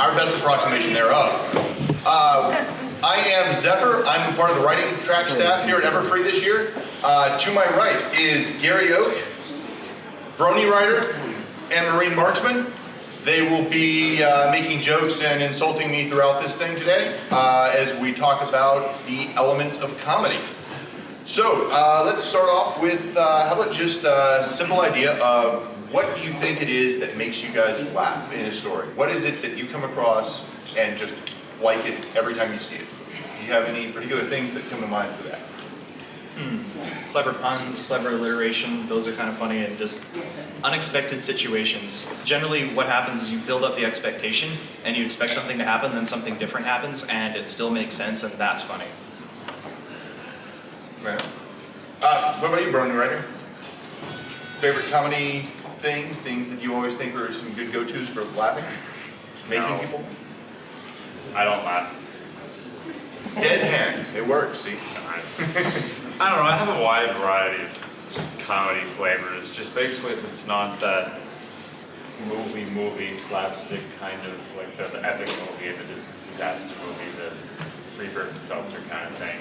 our best approximation thereof. I am Zephyr. I'm part of the writing track staff here at Everfree this year. To my right is Gary Oak, Brony Writer, and Marine Marksman. They will be making jokes and insulting me throughout this thing today as we talk about the elements of comedy. So let's start off with, how about just a simple idea of what you think it is that makes you guys laugh in a story? What is it that you come across and just like it every time you see it? Do you have any particular things that come to mind for that? Clever puns, clever alliteration, those are kind of funny, and just unexpected situations. Generally what happens is you build up the expectation and you expect something to happen, then something different happens and it still makes sense, and that's funny. Right. What about you, Brony Writer? Favorite comedy things that you always think are some good go-tos for laughing? Making people? I don't laugh. Dead hand. It works, see? I don't know, I have a wide variety of comedy flavors. Just basically if it's not that movie, slapstick kind of, like the epic movie, the disaster movie, the Freebird and Seltzer kind of thing.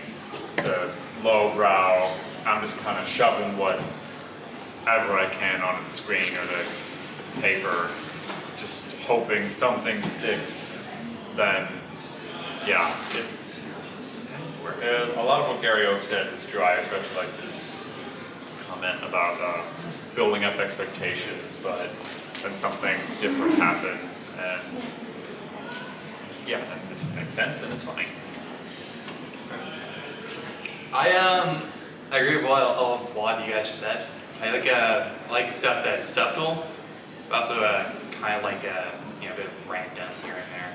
The lowbrow, I'm just kind of shoving whatever I can onto the screen or the paper, just hoping something sticks, then yeah. A lot of what Gary Oak said is true. I especially like his comment about building up expectations, but then something different happens, and yeah, if it makes sense, then it's funny. I agree with a lot of you guys just said. I like stuff that's subtle, but also kind of like a bit of random here and there.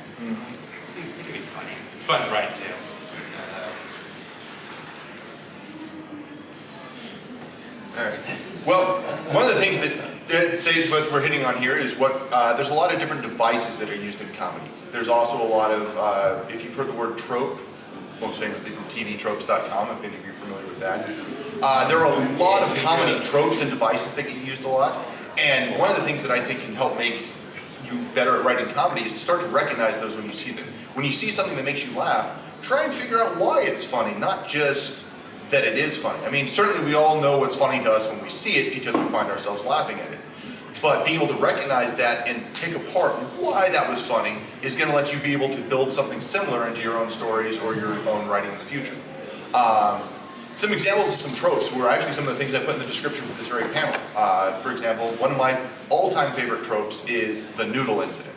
It can be funny. It's fun to write too. All right. Well, one of the things that they both were hitting on here is what there's a lot of different devices that are used in comedy. There's also a lot of, if you've heard the word trope, most famously from tvtropes.com, if any of you are familiar with that. There are a lot of comedy tropes and devices that get used a lot. And one of the things that I think can help make you better at writing comedy is to start to recognize those when you see them. When you see something that makes you laugh, try and figure out why it's funny, not just that it is funny. I mean, certainly we all know what's funny to us when we see it because we find ourselves laughing at it. But being able to recognize that and take apart why that was funny is going to let you be able to build something similar into your own stories or your own writing in the future. Some examples of some tropes were actually some of the things I put in the description for this very panel. For example, one of my all-time favorite tropes is the Noodle Incident.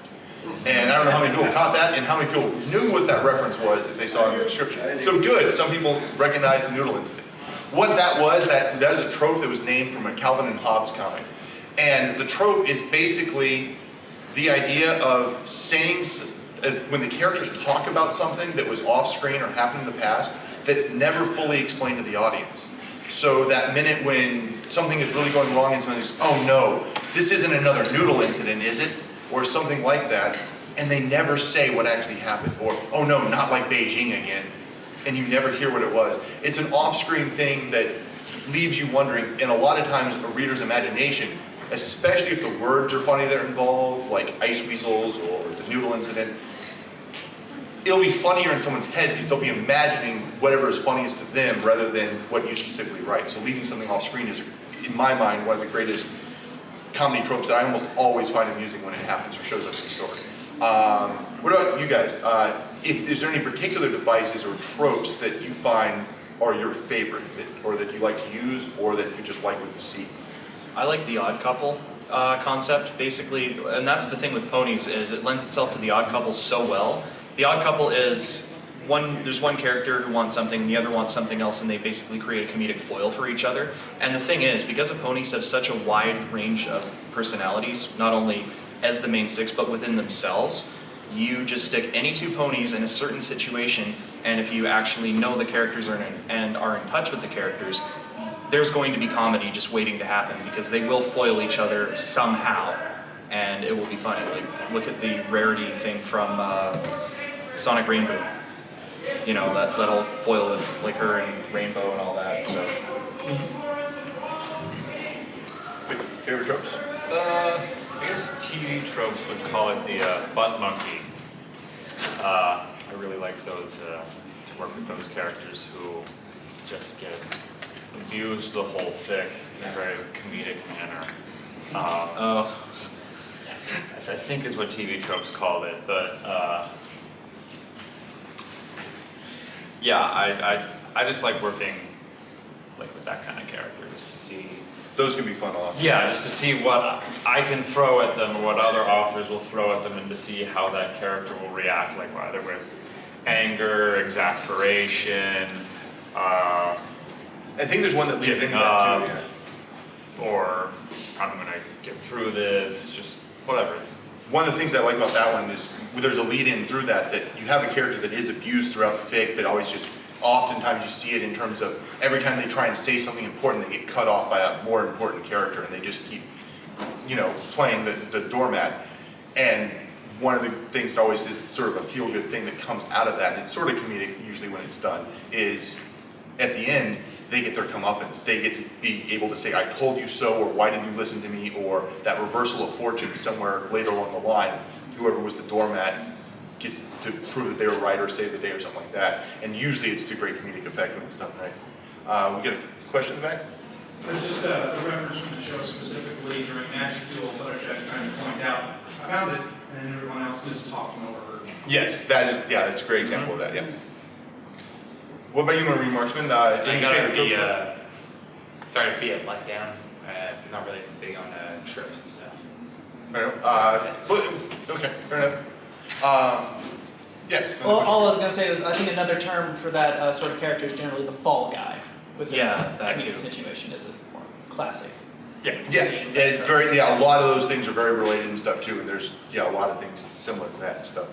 And I don't know how many people caught that and how many people knew what that reference was if they saw it in the description. So good, some people recognized the Noodle Incident. What that was, that is a trope that was named from a Calvin and Hobbes comic. And the trope is basically the idea of saying, when the characters talk about something that was off screen or happened in the past, that's never fully explained to the audience. So that minute when something is really going wrong and somebody's, oh no, this isn't another Noodle Incident, is it? Or something like that, and they never say what actually happened, or, oh no, not like Beijing again, and you never hear what it was. It's an off-screen thing that leaves you wondering, and a lot of times a reader's imagination, especially if the words are funny that are involved, like ice weasels or the Noodle Incident, it'll be funnier in someone's head because they'll be imagining whatever is funniest to them rather than what you specifically write. So leaving something off screen is, in my mind, one of the greatest comedy tropes that I almost always find amusing when it happens or shows up in the story. What about you guys? Is there any particular devices or tropes that you find are your favorite, or that you like to use, or that you just like what you see? I like the odd couple concept, basically, and that's the thing with ponies, is it lends itself to the odd couple so well. The odd couple is there's one character who wants something, the other wants something else, and they basically create a comedic foil for each other. And the thing is, because the ponies have such a wide range of personalities, not only as the main six, but within themselves, you just stick any two ponies in a certain situation, and if you actually know the characters and are in touch with the characters, there's going to be comedy just waiting to happen, because they will foil each other somehow, and it will be funny. Like, look at the Rarity thing from Sonic Rainbow. You know, that little foil with like her and Rainbow and all that, so. Favorite tropes? I guess TV tropes would call it the butt monkey. I really like those, to work with those characters who just get abused the whole fic in a very comedic manner. I think is what TV Tropes called it, but yeah, I just like working like with that kind of character, just to see. Those can be fun off. Yeah, just to see what I can throw at them or what other authors will throw at them, and to see how that character will react, like either with anger, exasperation, I think there's one that leads into that too. Yeah. or I'm gonna get through this, just whatever. One of the things I like about that one is there's a lead in through that you have a character that is abused throughout the fic that always just, oftentimes you see it in terms of every time they try and say something important, they get cut off by a more important character and they just keep, playing the doormat. And one of the things that always is sort of a feel-good thing that comes out of that, and it's sort of comedic usually when it's done, is at the end, they get their comeuppance. They get to be able to say, I told you so, or why didn't you listen to me, or that reversal of fortune somewhere later along the line, whoever was the doormat gets to prove that they were right or save the day or something like that. And usually it's to great comedic effect when it's done right. We get a question in the back? There's just a reference from the show specifically during an action duel that I was trying to point out. I found it, and everyone else is talking over her. Yes, that's a great example of that, yeah. What about you, Marie Marksman? I gotta be, sorry to be a letdown. I'm not really big on tropes and stuff. Okay, fair enough. Yeah. Well, all I was going to say was I think another term for that sort of character is generally the fall guy within Yeah, that any too. situation is a more classic. Yeah. It's very, a lot of those things are very related and stuff too, and there's, a lot of things similar to that and stuff.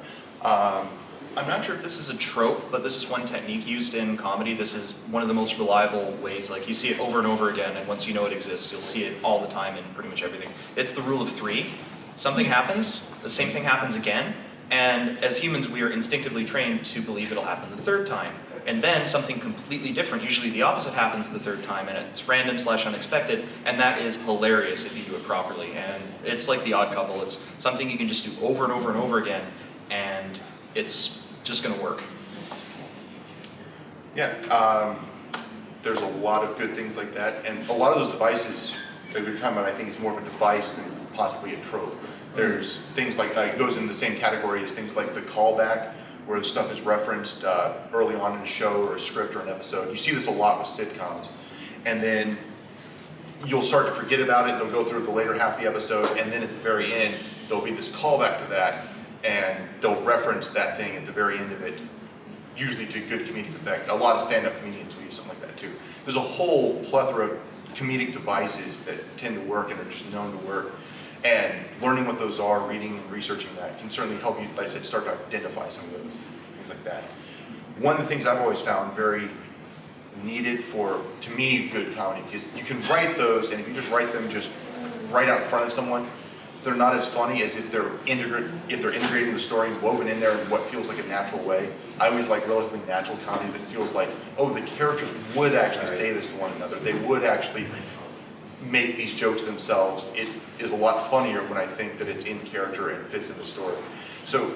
I'm not sure if this is a trope, but this is one technique used in comedy. This is one of the most reliable ways. Like, you see it over and over again, and once you know it exists, you'll see it all the time in pretty much everything. It's the rule of three. Something happens, the same thing happens again, and as humans, we are instinctively trained to believe it'll happen the third time. And then something completely different, usually the opposite, happens the third time, and it's random/unexpected, and that is hilarious if you do it properly. And it's like the Odd Couple. It's something you can just do over and over and over again, and it's just going to work. Yeah, there's a lot of good things like that, and a lot of those devices that we're talking about, I think, is more of a device than possibly a trope. There's things like that, it goes in the same category as things like the callback, where the stuff is referenced early on in a show or a script or an episode. You see this a lot with sitcoms, and then you'll start to forget about it. They'll go through the later half of the episode, and then at the very end, there'll be this callback to that, and they'll reference that thing at the very end of it, usually to good comedic effect. A lot of stand-up comedians will use something like that too. There's a whole plethora of comedic devices that tend to work and are just known to work. And learning what those are, reading and researching that can certainly help you, like I said, start to identify some of those, things like that. One of the things I've always found very needed for, to me, good comedy, is you can write those, and if you just write them just right out in front of someone, they're not as funny as if they're integrating the story and woven in there in what feels like a natural way. I always like relatively natural comedy that feels like, oh, the characters would actually say this to one another. They would actually make these jokes themselves. It is a lot funnier when I think that it's in character and fits in the story. So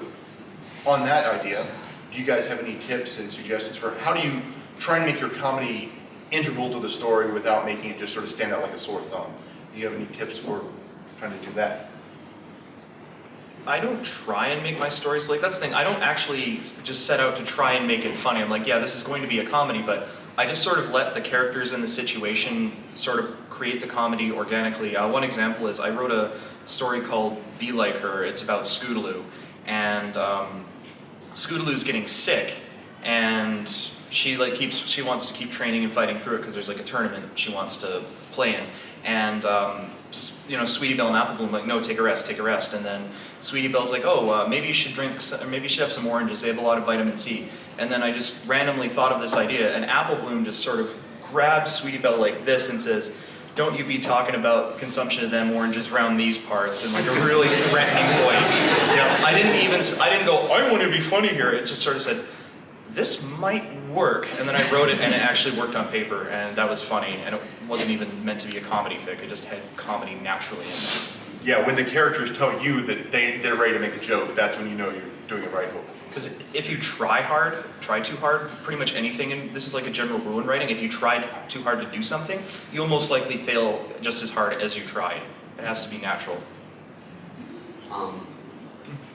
on that idea, do you guys have any tips and suggestions for how do you try and make your comedy integral to the story without making it just sort of stand out like a sore thumb? Do you have any tips for trying to do that? I don't try and make my stories, like, that's the thing, I don't actually just set out to try and make it funny. I'm like, yeah, this is going to be a comedy, but I just sort of let the characters and the situation sort of create the comedy organically. One example is I wrote a story called Be Like Her. It's about Scootaloo, and Scootaloo's getting sick, and she wants to keep training and fighting through it because there's like a tournament she wants to play in, and Sweetie Belle and Apple Bloom like, no, take a rest, and then Sweetie Belle's like, oh, maybe you should have some oranges, they have a lot of vitamin C. And then I just randomly thought of this idea, and Apple Bloom just sort of grabs Sweetie Belle like this and says, don't you be talking about consumption of them oranges around these parts, in like a really threatening voice. Yeah. I didn't go, I want to be funny here. It just sort of said, this might work. And then I wrote it, and it actually worked on paper, and that was funny. And it wasn't even meant to be a comedy fic. It just had comedy naturally in it. Yeah, when the characters tell you that they're ready to make a joke, that's when you know you're doing it right, hopefully. Because if you try too hard, pretty much anything, and this is like a general rule in writing, if you tried too hard to do something, you'll most likely fail just as hard as you tried. It has to be natural.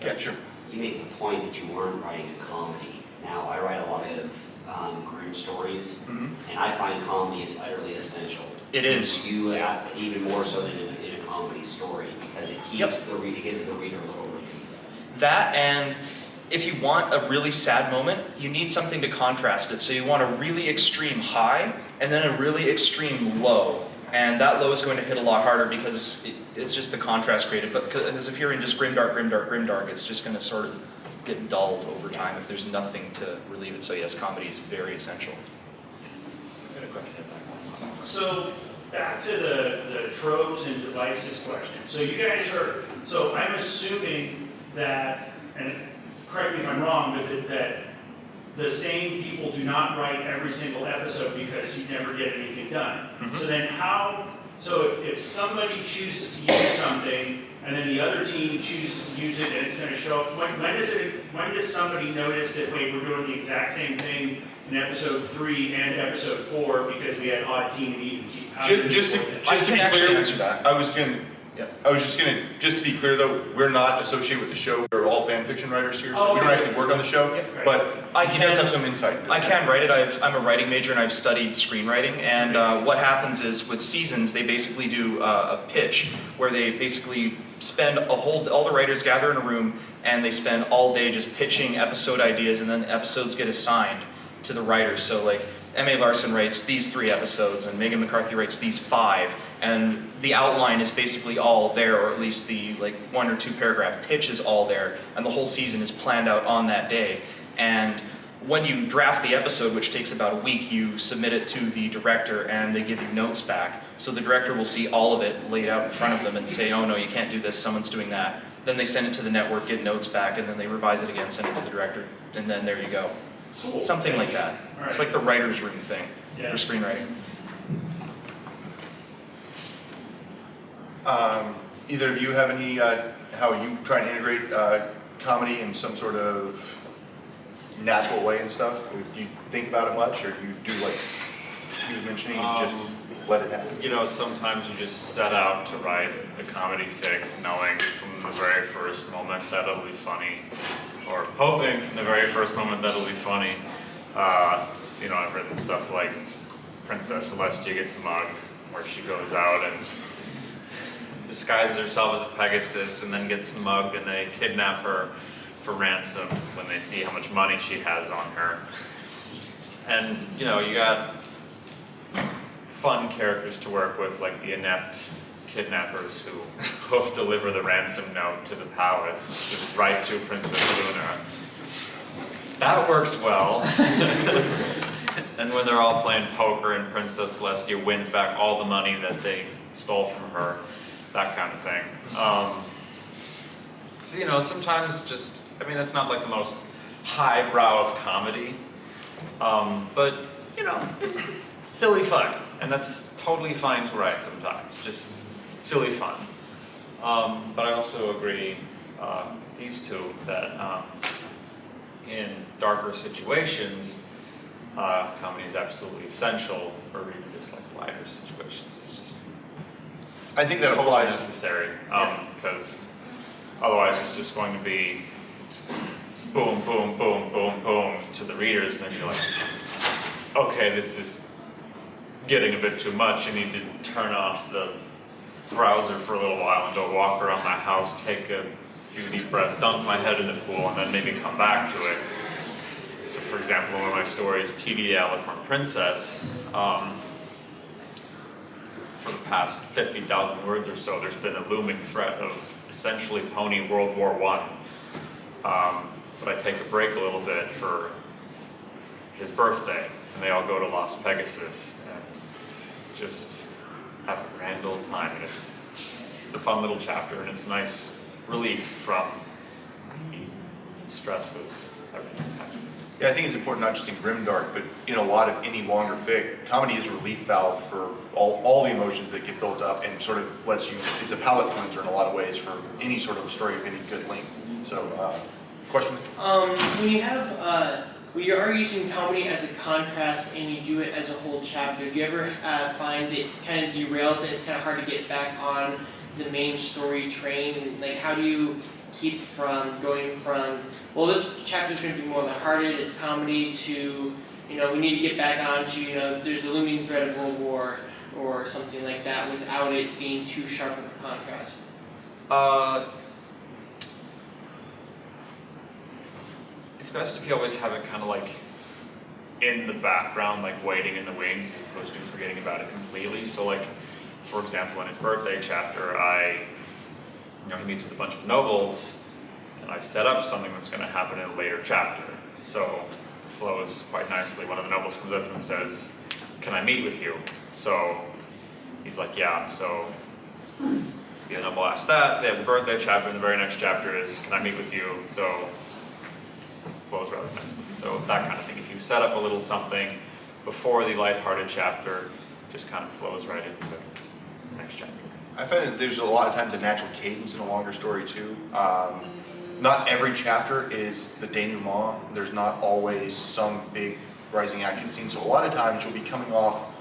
Yeah, sure. You make the point that you weren't writing a comedy. Now, I write a lot of grim stories, and I find comedy is utterly essential. It is. You even more so than in a comedy story, because it keeps the reader, gives the reader a little relief. That, and if you want a really sad moment, you need something to contrast it. So you want a really extreme high and then a really extreme low. And that low is going to hit a lot harder because it's just the contrast created. But because if you're in just grimdark, grimdark, grimdark, it's just going to sort of get dulled over time if there's nothing to relieve it. So yes, comedy is very essential. So back to the tropes and devices question. So you guys are, so I'm assuming that, and correct me if I'm wrong, but that the same people do not write every single episode because you never get anything done. So then so if somebody chooses to use something and then the other team chooses to use it and it's going to show up, when does somebody notice that, wait, we're doing the exact same thing in episode 3 and episode 4 because we had odd team and even team? Just to be clear, answer that. Just to be clear though, we're not associated with the show. We're all fan fiction writers here, so Oh, we don't okay. actually work on the show. Right. But I he does can- have some insight into I it. can write it. I'm a writing major and I've studied screenwriting. And what happens is with seasons, they basically do a pitch where they basically spend all the writers gather in a room and they spend all day just pitching episode ideas, and then episodes get assigned to the writers. So like M.A. Larson writes these 3 episodes and Megan McCarthy writes these 5. And the outline is basically all there, or at least the 1 or 2 paragraph pitch is all there, and the whole season is planned out on that day. And when you draft the episode, which takes about a week, you submit it to the director and they give you notes back. So the director will see all of it laid out in front of them and say, oh no, you can't do this, someone's doing that. Then they send it to the network, get notes back, and then they revise it again, send it to the director, and then there you go. Cool. Something like that. All It's right. like the writer's room thing Yeah. for screenwriting. Either of you have any, how you try and integrate comedy in some sort of natural way and stuff? Do you think about it much, or do you do like he was mentioning, you just let it happen? You know, sometimes you just set out to write a comedy fic knowing from the very first moment that it'll be funny, or hoping from the very first moment that it'll be funny. So, you know, I've written stuff like Princess Celestia gets mugged, where she goes out and disguises herself as a Pegasus and then gets mugged, and they kidnap her for ransom when they see how much money she has on her. And, you know, you got fun characters to work with, like the inept kidnappers who hoof deliver the ransom note to the palace, just right to Princess Luna. That works well. And when they're all playing poker and Princess Celestia wins back all the money that they stole from her, that kind of thing. So, you know, sometimes just, I mean, that's not like the most highbrow of comedy, but, you know, it's silly fun. And that's totally fine to write sometimes, just silly fun. But I also agree, these two, that in darker situations, comedy is absolutely essential, or even just like lighter situations. It's just I think that totally applies. necessary, because otherwise it's just going to be boom, boom, boom, boom, boom to the readers, and then you're like, okay, this is getting a bit too much. I need to turn off the browser for a little while and go walk around my house, take a few deep breaths, dunk my head in the pool, and then maybe come back to it. So for example, one of my stories, TV the Eloquent Princess, for the past 50,000 words or so, there's been a looming threat of essentially Pony World War I. But I take a break a little bit for his birthday, and they all go to Las Pegasus and just have a grand old time. And it's a fun little chapter, and it's a nice relief from the stress of everything that's happening. Yeah, I think it's important not just in grimdark, but in a lot of any longer fic, comedy is a relief valve for all the emotions that get built up, and sort of lets you, it's a palate cleanser in a lot of ways for any sort of story of any good length. So Question? When you have, when you are using comedy as a contrast and you do it as a whole chapter, do you ever find it kind of derails and it's kind of hard to get back on the main story train? And like, how do you keep from going from, well, this chapter is going to be more lighthearted, it's comedy, to, you know, we need to get back onto, you know, there's a looming threat of World War or something like that without it being too sharp of a contrast? It's best if you always have it kind of like in the background, like waiting in the wings, as opposed to forgetting about it completely. So like, for example, in his birthday chapter, he meets with a bunch of nobles, and I set up something that's going to happen in a later chapter. So it flows quite nicely. One of the nobles comes up to him and says, "Can I meet with you?" So he's like, "Yeah." So the noble asks that. They have a birthday chapter, and the very next chapter is, "Can I meet with you?" So flows rather nicely. So that kind of thing. If you set up a little something before the lighthearted chapter, just kind of flows right into the next chapter. I find that there's a lot of times a natural cadence in a longer story too. Not every chapter is the denouement. There's not always some big rising action scene. So a lot of times you'll be coming off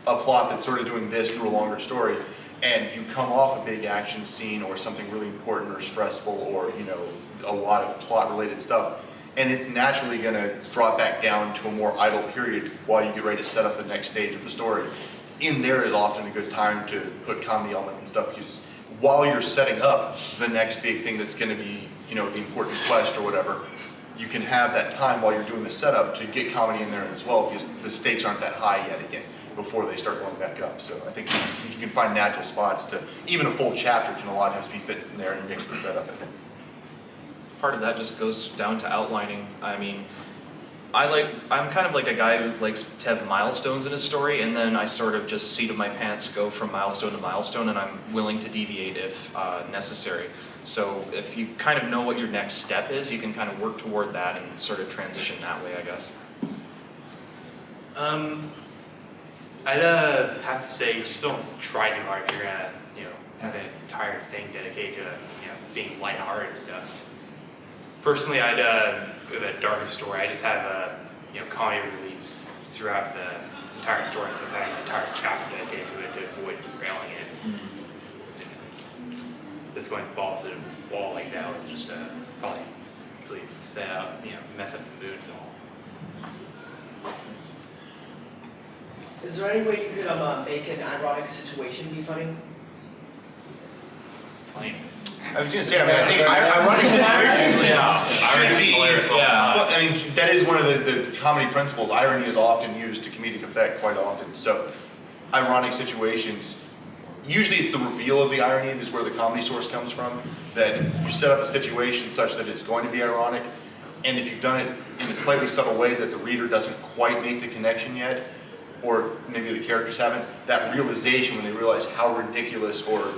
a plot that's sort of doing this through a longer story, and you come off a big action scene or something really important or stressful or, you know, a lot of plot related stuff. And it's naturally going to drop back down to a more idle period while you get ready to set up the next stage of the story. In there is often a good time to put comedy element and stuff, because while you're setting up the next big thing that's going to be, you know, the important quest or whatever, you can have that time while you're doing the setup to get comedy in there as well, because the stakes aren't that high yet again before they start going back up. So I think you can find natural spots to, even a full chapter can a lot of times be fit in there and mixed with setup, I think. Part of that just goes down to outlining. I mean, I'm kind of like a guy who likes to have milestones in his story, and then I sort of just seat of my pants go from milestone to milestone, and I'm willing to deviate if necessary. So if you kind of know what your next step is, you can kind of work toward that and sort of transition that way, I guess. I'd have to say, just don't try too hard if you're gonna, you know, have an entire thing dedicated to, you know, being lighthearted and stuff. Personally, with a darker story, I just have you know, comedy relief throughout the entire story, so I have an entire chapter dedicated to it to avoid derailing it. That's going balls to the wall like that would just probably please set up, you know, mess up the mood and all. Is there any way you could make an ironic situation be funny? Plain. I was going to say, I mean, I think ironic situations should be, hilarious all the time. well, I mean, that is one of the comedy principles. Irony is often used to comedic effect quite often. So ironic situations, usually it's the reveal of the irony is where the comedy source comes from, that you set up a situation such that it's going to be ironic, and if you've done it in a slightly subtle way that the reader doesn't quite make the connection yet, or maybe the characters haven't, that realization when they realize how ridiculous or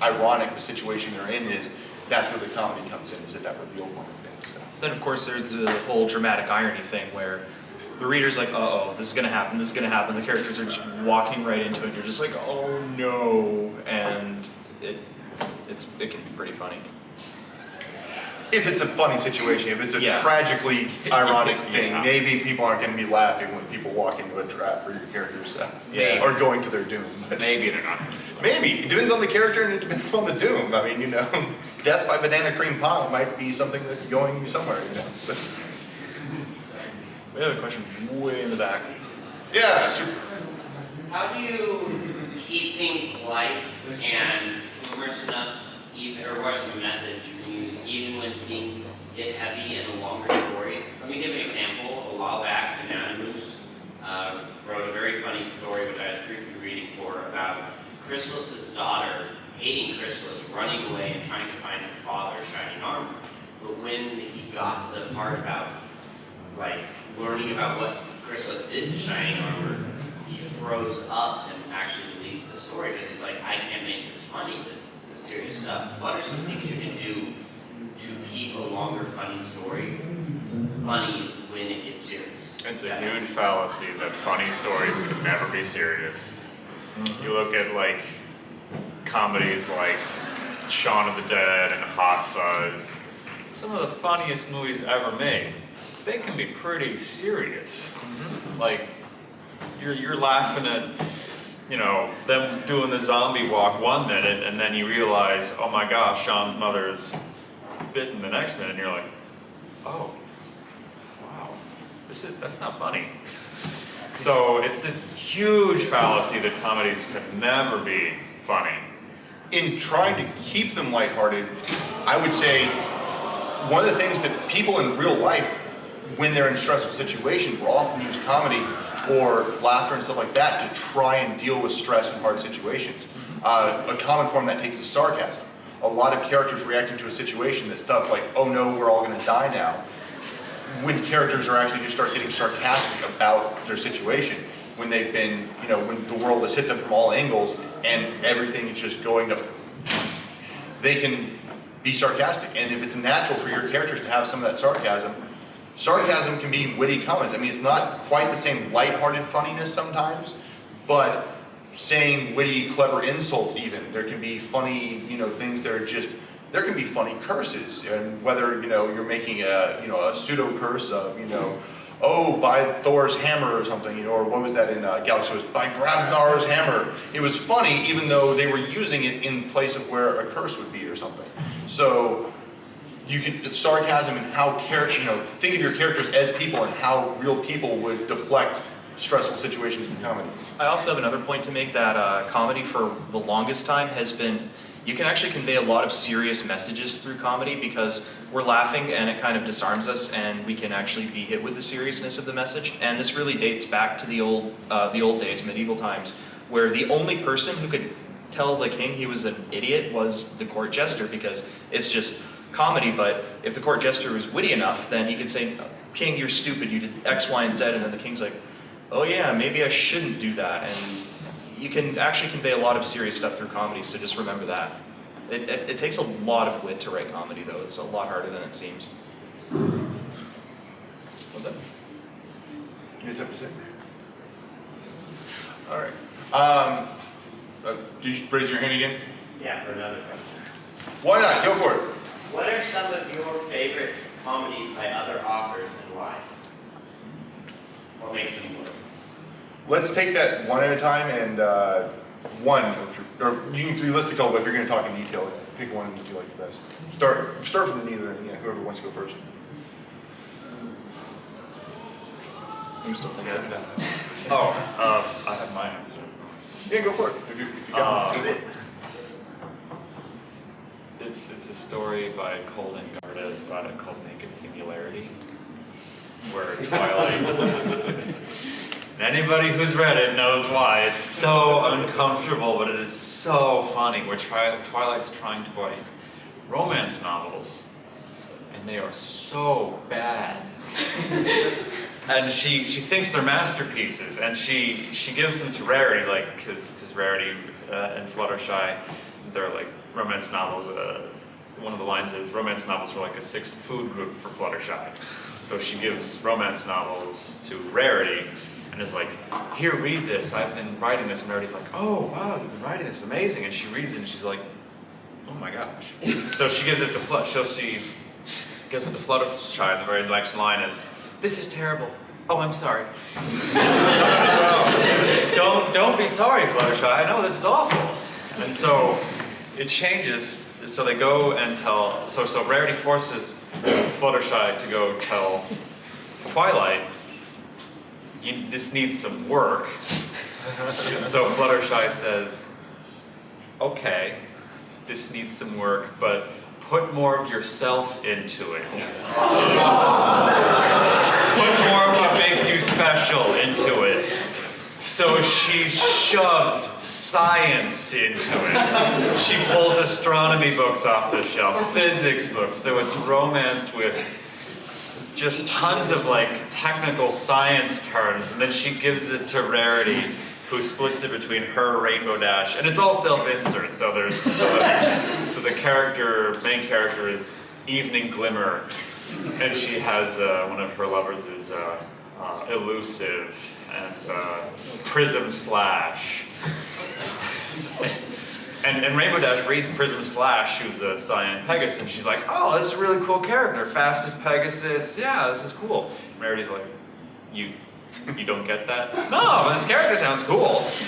ironic the situation they're in is, that's where the comedy comes in, is at that reveal point of thing. So. Then of course there's the whole dramatic irony thing where the reader's like, uh-oh, this is gonna happen, this is gonna happen. The characters are just walking right into it, and you're just like, oh no, and it can be pretty funny. If it's a funny situation, if it's a tragically ironic thing, maybe people aren't going to be laughing when people walk into a trap for your characters or going to their doom. But Maybe they're not. maybe. It depends on the character and it depends on the doom. I mean, you know, death by banana cream pie might be something that's going somewhere, you know. So. We have a question way in the back. Yeah, sure. How do you keep things light and humorous enough, even, or what's the method you use, even when things get heavy in a longer story? Let me give an example. A while back, Underused wrote a very funny story, which I was reading for, about Chrysalis's daughter hating Chrysalis, running away and trying to find her father's shining armor. But when he got to the part about, like, learning about what Chrysalis did to shining armor, he froze up and actually deleted the story because he's like, I can't make this funny, this serious stuff. What are some things you can do to keep a longer, funny story funny when it gets serious? It's a huge fallacy that funny stories can never be serious. You look at like comedies like Shaun of the Dead and Hot Fuzz, some of the funniest movies ever made, they can be pretty serious. Like, you're laughing at, you know, them doing the zombie walk 1 minute, and then you realize, oh my gosh, Sean's mother is bitten the next minute, and you're like, oh, wow, that's not funny. So it's a huge fallacy that comedies could never be funny. In trying to keep them lighthearted, I would say one of the things that people in real life, when they're in stressful situations, will often use comedy or laughter and stuff like that to try and deal with stress and hard situations. A common form that takes is sarcasm. A lot of characters reacting to a situation that's stuff like, oh no, we're all gonna die now. When characters are actually just start getting sarcastic about their situation, when they've been, you know, when the world has hit them from all angles and everything is just going to, they can be sarcastic. And if it's natural for your characters to have some of that sarcasm, sarcasm can be witty comments. I mean, it's not quite the same lighthearted funniness sometimes, but saying witty, clever insults even. There can be funny, you know, things that are just, there can be funny curses. And whether, you know, you're making a, you know, a pseudo curse of, you know, oh, by Thor's hammer or something, you know, or what was that in Galaxy? It was by Grabthar's hammer. It was funny even though they were using it in place of where a curse would be or something. So you can, it's sarcasm and how characters, you know, think of your characters as people and how real people would deflect stressful situations in comedy. I also have another point to make that comedy for the longest time has been, you can actually convey a lot of serious messages through comedy because we're laughing and it kind of disarms us and we can actually be hit with the seriousness of the message. And this really dates back to the old days, medieval times, where the only person who could tell the king he was an idiot was the court jester, because it's just comedy, but if the court jester was witty enough, then he could say, king, you're stupid, you did X, Y, and Z, and then the king's like, oh yeah, maybe I shouldn't do that. And you can actually convey a lot of serious stuff through comedy, so just remember that. It takes a lot of wit to write comedy, though. It's a lot harder than it seems. What's that? You guys have to say? All right. Do you raise your hand again? Yeah, for another question. Why not? Go for it. What are some of your favorite comedies by other authors and why? What makes them work? Let's take that one at a time and one, or you can do listicle, but if you're going to talk in detail, pick one that you like the best. Start from the neither, yeah, whoever wants to go first. I'm still thinking of that. Oh, I have my answer. Yeah, go for it. If you got one. It's a story by Colin Gardes about it called Naked Singularity, where Twilight. And anybody who's read it knows why. It's so uncomfortable, but it is so funny. Where Twilight's trying to write romance novels, and they are so bad. And she thinks they're masterpieces, and she gives them to Rarity, like because Rarity and Fluttershy, they're like romance novels. One of the lines is romance novels are like a sixth food group for Fluttershy. So she gives romance novels to Rarity, and is like, here, read this. I've been writing this, and Rarity's like, oh wow, you've been writing this, amazing. And she reads it, and she's like, oh my gosh. So she gives it to Fluttershy, and the very next line is, this is terrible. Oh, I'm sorry. No. Don't be sorry, Fluttershy. I know this is awful. And so it changes. So they go and tell. So Rarity forces Fluttershy to go tell Twilight, this needs some work. So Fluttershy says, okay, this needs some work, but put more of yourself into it. Put more of what makes you special into it. So she shoves science into it. She pulls astronomy books off the shelf, physics books, so it's romance with just tons of like technical science terms, and then she gives it to Rarity, who splits it between her Rainbow Dash, and it's all self-insert. So the main character is Evening Glimmer, and she has one of her lovers is Elusive and Prism Slash, and Rainbow Dash reads Prism Slash, who's a Cyan Pegasus, and she's like, oh, this is a really cool character, fastest Pegasus, yeah, this is cool. And Rarity's like, you don't get that? No, but this character sounds cool. She's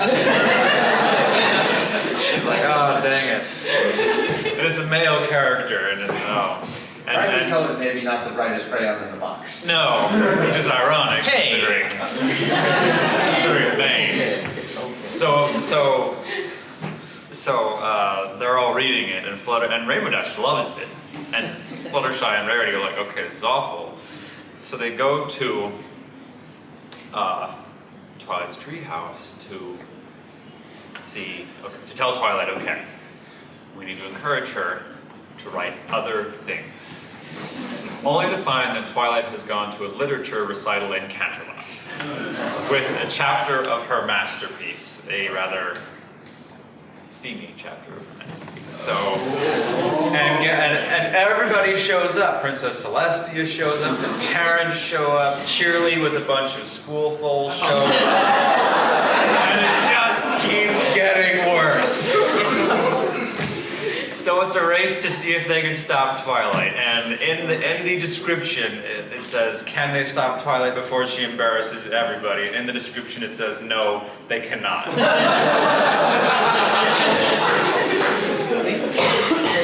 like, oh, dang it. And it's a male character, and oh. Brightly colored, maybe not the brightest crayon in the box. No, which is ironic, Hey. considering Bane. So they're all reading it, and Flutter and Rainbow Dash loves it, and Fluttershy and Rarity are like, okay, this is awful. So they go to Twilight's treehouse to tell Twilight, okay, we need to encourage her to write other things. Only to find that Twilight has gone to a literature recital in Canterlot with a chapter of her masterpiece, a rather steamy chapter of her masterpiece. So, and everybody shows up. Princess Celestia shows up, the parents show up, Cheerly with a bunch of schoolful show up, and it just keeps getting worse. So it's a race to see if they can stop Twilight, and in the description it says, can they stop Twilight before she embarrasses everybody? And in the description it says, no, they cannot.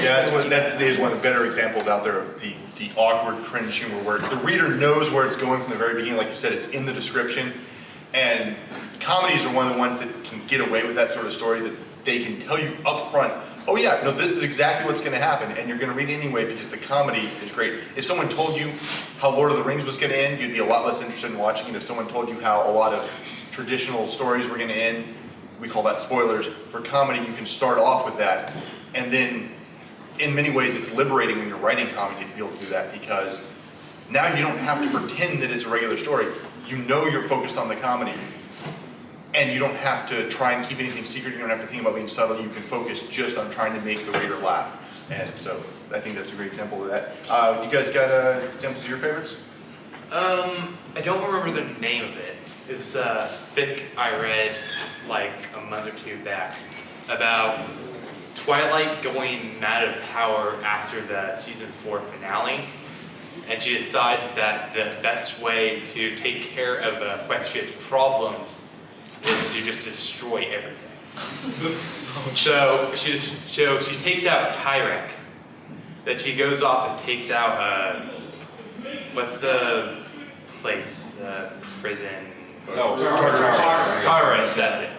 Yeah, that is one of the better examples out there of the awkward cringe humor where the reader knows where it's going from the very beginning. Like you said, it's in the description. And comedies are one of the ones that can get away with that sort of story, that they can tell you up front, oh yeah, no, this is exactly what's going to happen, and you're going to read it anyway because the comedy is great. If someone told you how Lord of the Rings was going to end, you'd be a lot less interested in watching it. If someone told you how a lot of traditional stories were going to end, we call that spoilers. For comedy, you can start off with that, and then in many ways it's liberating when you're writing comedy to be able to do that, because now you don't have to pretend that it's a regular story. You know you're focused on the comedy. And you don't have to try and keep anything secret. You don't have to think about being subtle. You can focus just on trying to make the reader laugh. And so I think that's a great example of that. You guys got examples of your favorites? I don't remember the name of it. It's a fic I read like a month or two back about Twilight going mad of power after the season 4 finale. And she decides that the best way to take care of Equestria's problems is to just destroy everything. So she takes out Tyrek. Then she goes off and takes out what's the place? Prison. Tartarus. That's it.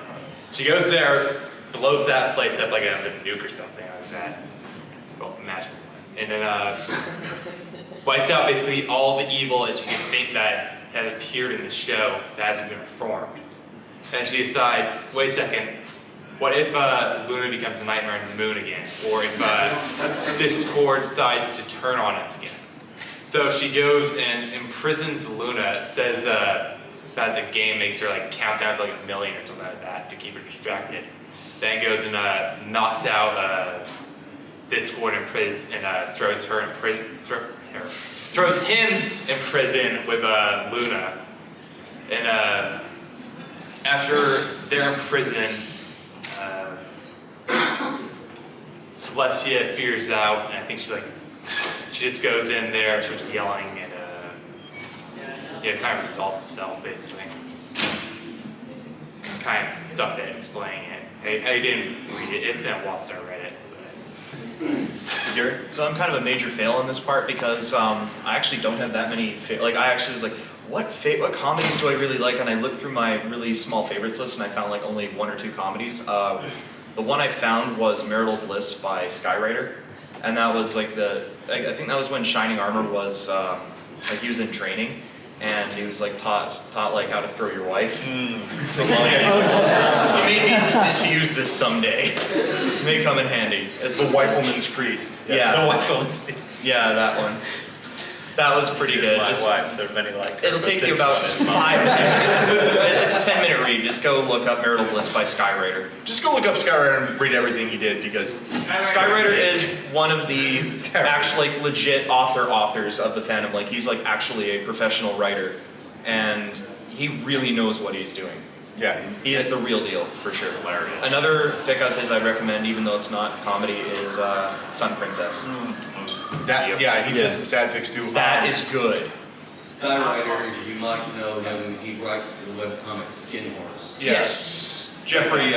She goes there, blows that place up like a nuke or something like that. Well, imagine. And then wipes out basically all the evil that she can think that has appeared in the show that hasn't been reformed. And she decides, wait a second, what if Luna becomes a nightmare on the moon again? Or if Discord decides to turn on us again? So she goes and imprisons Luna, says that's a game, makes her like count down to like 1 million or something like that to keep her distracted. Then goes and knocks out Discord in prison and throws her in prison, throws him in prison with Luna. And after they're in prison, Celestia figures out, and I think she just goes in there, starts yelling, and kind of resolves itself basically. Kind of stuff that explaining it. I didn't read it. It's been a while since I read it. Gary? So I'm kind of a major fail in this part because I actually don't have that many. I actually was like, what comedies do I really like? And I looked through my really small favorites list, and I found like only 1 or 2 comedies. The one I found was Marital Bliss by Skywriter, and that was like I think that was when Shining Armor was he was in training. And he was like taught like how to throw your wife. He made me to use this someday. It may come in handy. It's the Wifelman's Creed. Yeah. The Wifelman's Creed. Yeah, that one. That was pretty good. My wife. There are many like her, It'll take you about 5 minutes. It's a 10-minute read. Just go look up Marital Bliss by Skywriter. Just go look up Skywriter and read everything he did, because Skywriter is one of the actually like legit authors of the fandom. Like he's like actually a professional writer, and he really knows what he's doing. Yeah. He is the real deal, for sure. Hilarious. Another fic of his I recommend, even though it's not comedy, is Sun Princess. Yeah, he does some sad fics too. That is good. Skywriter, you might know him, he writes for the webcomic Skin Horse. Yes. Jeffrey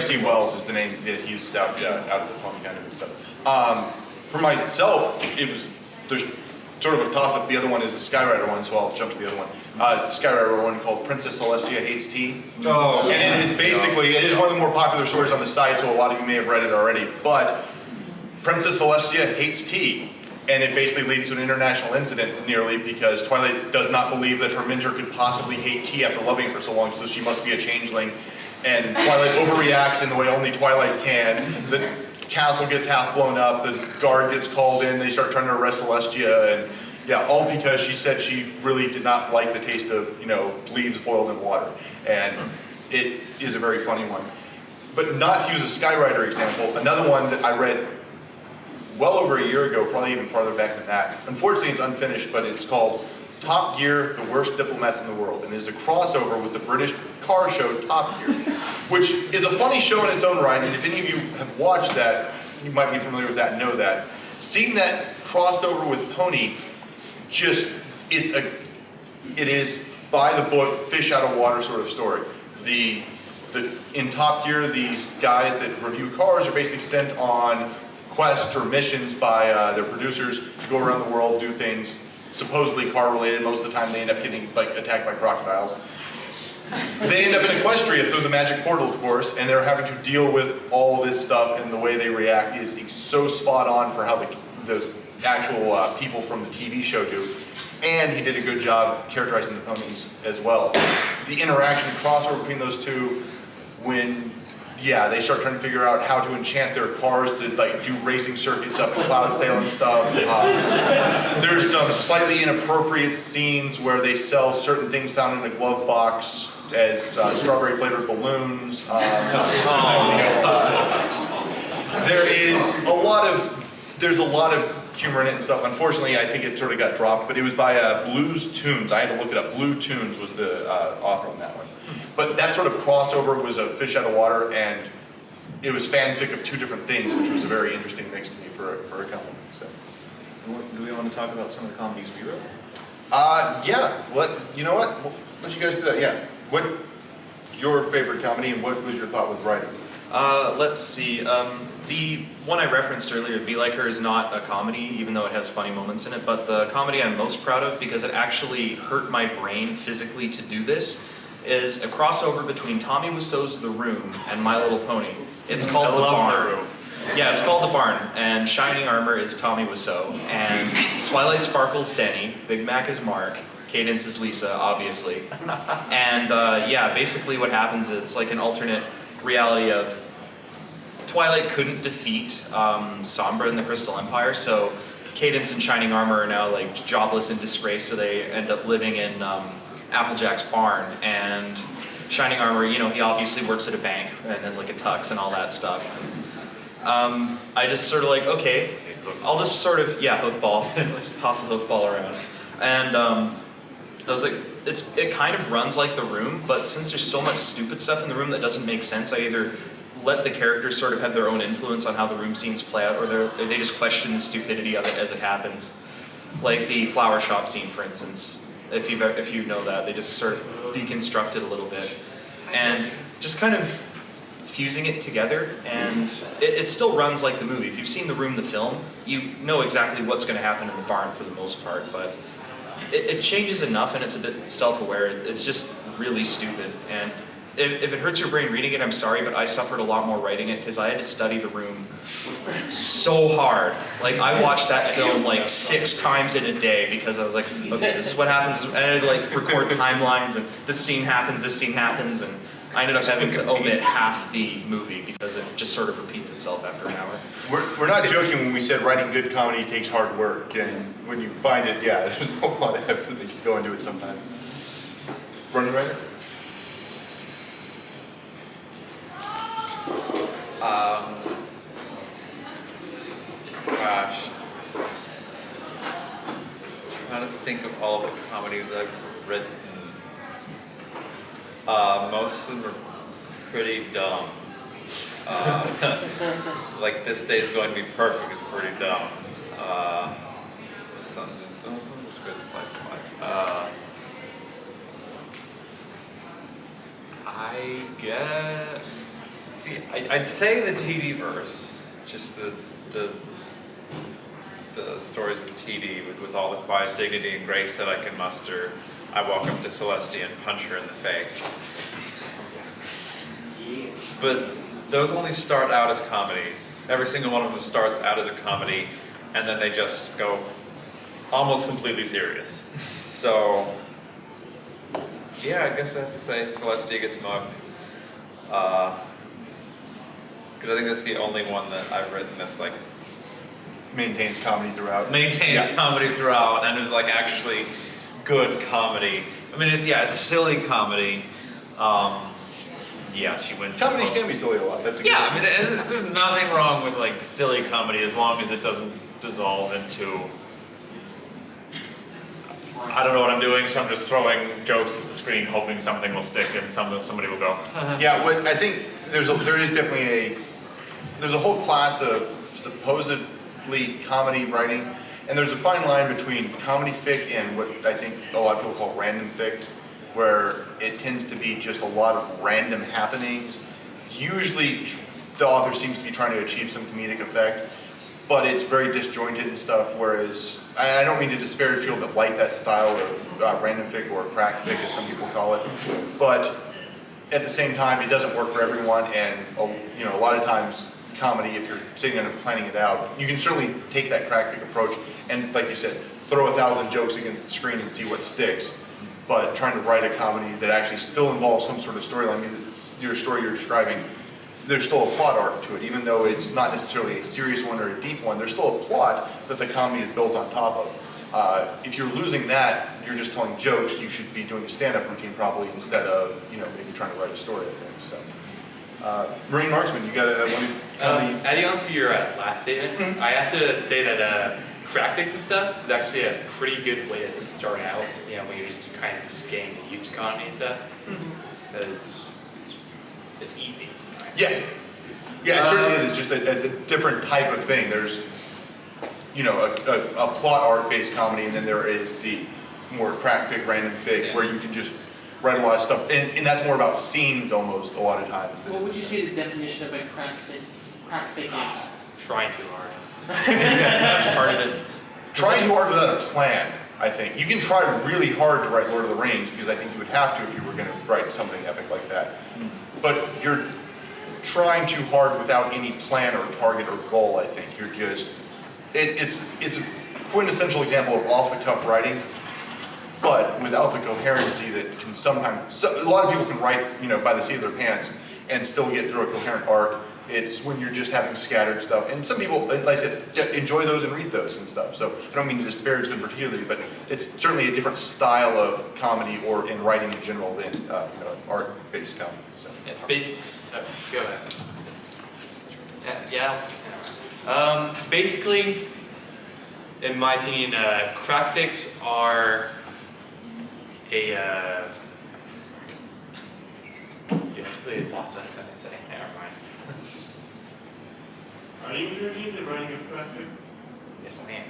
C. Wells is the name that he used out of the pony kind of stuff. For myself, there's sort of a toss-up. The other one is the Skywriter one, so I'll jump to the other one. Skywriter one called Princess Celestia Hates Tea. Oh. And it is basically, it is one of the more popular stories on the site, so a lot of you may have read it already, but Princess Celestia hates tea. And it basically leads to an international incident nearly because Twilight does not believe that her mentor could possibly hate tea after loving it for so long, so she must be a changeling. And Twilight overreacts in the way only Twilight can. The castle gets half blown up, the guard gets called in, they start trying to arrest Celestia, and yeah, all because she said she really did not like the taste of, leaves boiled in water. And it is a very funny one. But not to use a Skywriter example, another one that I read well over a year ago, probably even farther back than that. Unfortunately, it's unfinished, but it's called Top Gear, The Worst Diplomats in the World, and is a crossover with the British car show Top Gear, which is a funny show in its own right, and if any of you have watched that, you might be familiar with that and know that. Seeing that crossed over with Pony, it is by the book, fish out of water sort of story. In Top Gear, these guys that review cars are basically sent on quests or missions by their producers to go around the world, do things supposedly car related. Most of the time they end up getting attacked by crocodiles. They end up in Equestria through the magic portal, of course, and they're having to deal with all this stuff, and the way they react is so spot on for how the actual people from the TV show do. And he did a good job characterizing the ponies as well. The interaction crossover between those two when they start trying to figure out how to enchant their cars to do racing circuits up in Cloudsdale and stuff. There's some slightly inappropriate scenes where they sell certain things found in a glove box as strawberry flavored balloons. There's a lot of humor in it and stuff. Unfortunately, I think it sort of got dropped, but it was by Blues Tunes. I had to look it up. Blue Tunes was the author on that one. But that sort of crossover was a fish out of water, and it was fanfic of two different things, which was a very interesting mix to me for a comic. So, do we want to talk about some of the comedies we wrote? You know what? We'll let you guys do that. Yeah. What your favorite comedy, and what was your thought with writing? Let's see. The one I referenced earlier, Be Like Her, is not a comedy, even though it has funny moments in it. But the comedy I'm most proud of, because it actually hurt my brain physically to do this, is a crossover between Tommy Wiseau's The Room and My Little Pony. It's called The Barn. Yeah, it's called The Barn, and Shining Armor is Tommy Wiseau, and Twilight Sparkle's Denny, Big Mac is Mark, Cadence is Lisa, obviously. And basically what happens is it's like an alternate reality of Twilight couldn't defeat Sombra in the Crystal Empire, so Cadence and Shining Armor are now jobless and disgraced, so they end up living in Applejack's barn. And Shining Armor, he obviously works at a bank and has a tux and all that stuff. I just sort of okay, I'll just sort of, hoofball, let's toss the hoofball around. And I was it kind of runs like The Room, but since there's so much stupid stuff in The Room that doesn't make sense, I either let the characters sort of have their own influence on how the room scenes play out, or they just question the stupidity of it as it happens. Like the flower shop scene, for instance. If you know that, they just sort of deconstruct it a little bit. And just kind of fusing it together, and it still runs like the movie. If you've seen The Room, the film, you know exactly what's going to happen in the barn for the most part, but it changes enough, and it's a bit self-aware. It's just really stupid. And if it hurts your brain reading it, I'm sorry, but I suffered a lot more writing it because I had to study The Room so hard. I watched that film 6 times in a day because I was okay, this is what happens. And I had to record timelines, and this scene happens, and I ended up having to omit half the movie because it just sort of repeats itself after an hour. We're not joking when we said writing good comedy takes hard work, and when you find it, there's a lot of effort that you go into it sometimes. Running writer? Gosh. I'm trying to think of all the comedies I've written. Most of them are pretty dumb. Like This Day is Going to Be Perfect is pretty dumb. Some just good slice of life. I get. See, I'd say the TD verse, just the stories of TD with all the quiet dignity and grace that I can muster. I walk up to Celestia and punch her in the face. But those only start out as comedies. Every single one of them starts out as a comedy, and then they just go almost completely serious. So, yeah, I guess I have to say Celestia gets mugged. Because I think that's the only one that I've written that's like Maintains comedy throughout. maintains comedy throughout and is like actually good comedy. I mean, it's silly comedy. Yeah, she wins. Comedies can be silly a lot. That's a good Yeah, I mean, there's nothing wrong with like silly comedy as long as it doesn't dissolve into. I don't know what I'm doing, so I'm just throwing jokes at the screen, hoping something will stick and somebody will go. Yeah, well, I think there is definitely there's a whole class of supposedly comedy writing, and there's a fine line between comedy fic and what I think a lot of people call random fic, where it tends to be just a lot of random happenings. Usually the author seems to be trying to achieve some comedic effect, but it's very disjointed and stuff, whereas, I don't mean to disparage people that like that style of random fic or crack fic as some people call it, but at the same time, it doesn't work for everyone, and a lot of times comedy, if you're sitting down and planning it out, you can certainly take that crack fic approach and, like you said, throw 1,000 jokes against the screen and see what sticks. But trying to write a comedy that actually still involves some sort of storyline, I mean, your story you're describing, there's still a plot arc to it, even though it's not necessarily a serious one or a deep one. There's still a plot that the comedy is built on top of. If you're losing that, you're just telling jokes. You should be doing a stand-up routine probably instead of maybe trying to write a story. I think so. Marine Marksman, you got a adding on to your last statement, I have to say that crack fics and stuff is actually a pretty good way to start out. When you're just kind of just getting used to comedy and stuff, because it's easy. Yeah, it certainly is. It's just a different type of thing. There's, a plot arc-based comedy, and then there is the more crack fic, random fic, where you can just write a lot of stuff, and that's more about scenes almost a lot of times. What would you say the definition of a crack fic is? Trying too hard. That's part of it. Trying too hard without a plan, I think. You can try really hard to write Lord of the Rings, because I think you would have to if you were going to write something epic like that. But you're trying too hard without any plan or target or goal, I think. You're just, it's a quintessential example of off-the-cuff writing, but without the coherency that can sometimes, a lot of people can write, by the seat of their pants and still get through a coherent arc. It's when you're just having scattered stuff. And some people, like I said, enjoy those and read those and stuff. So I don't mean to disparage them particularly, but it's certainly a different style of comedy or in writing in general than art-based comedy. So. It's based. Go ahead. Basically, in my opinion, crack fics are a. You have to put lots of sense saying. Never mind. Are you underneath the writing of crack fics? Yes, I am.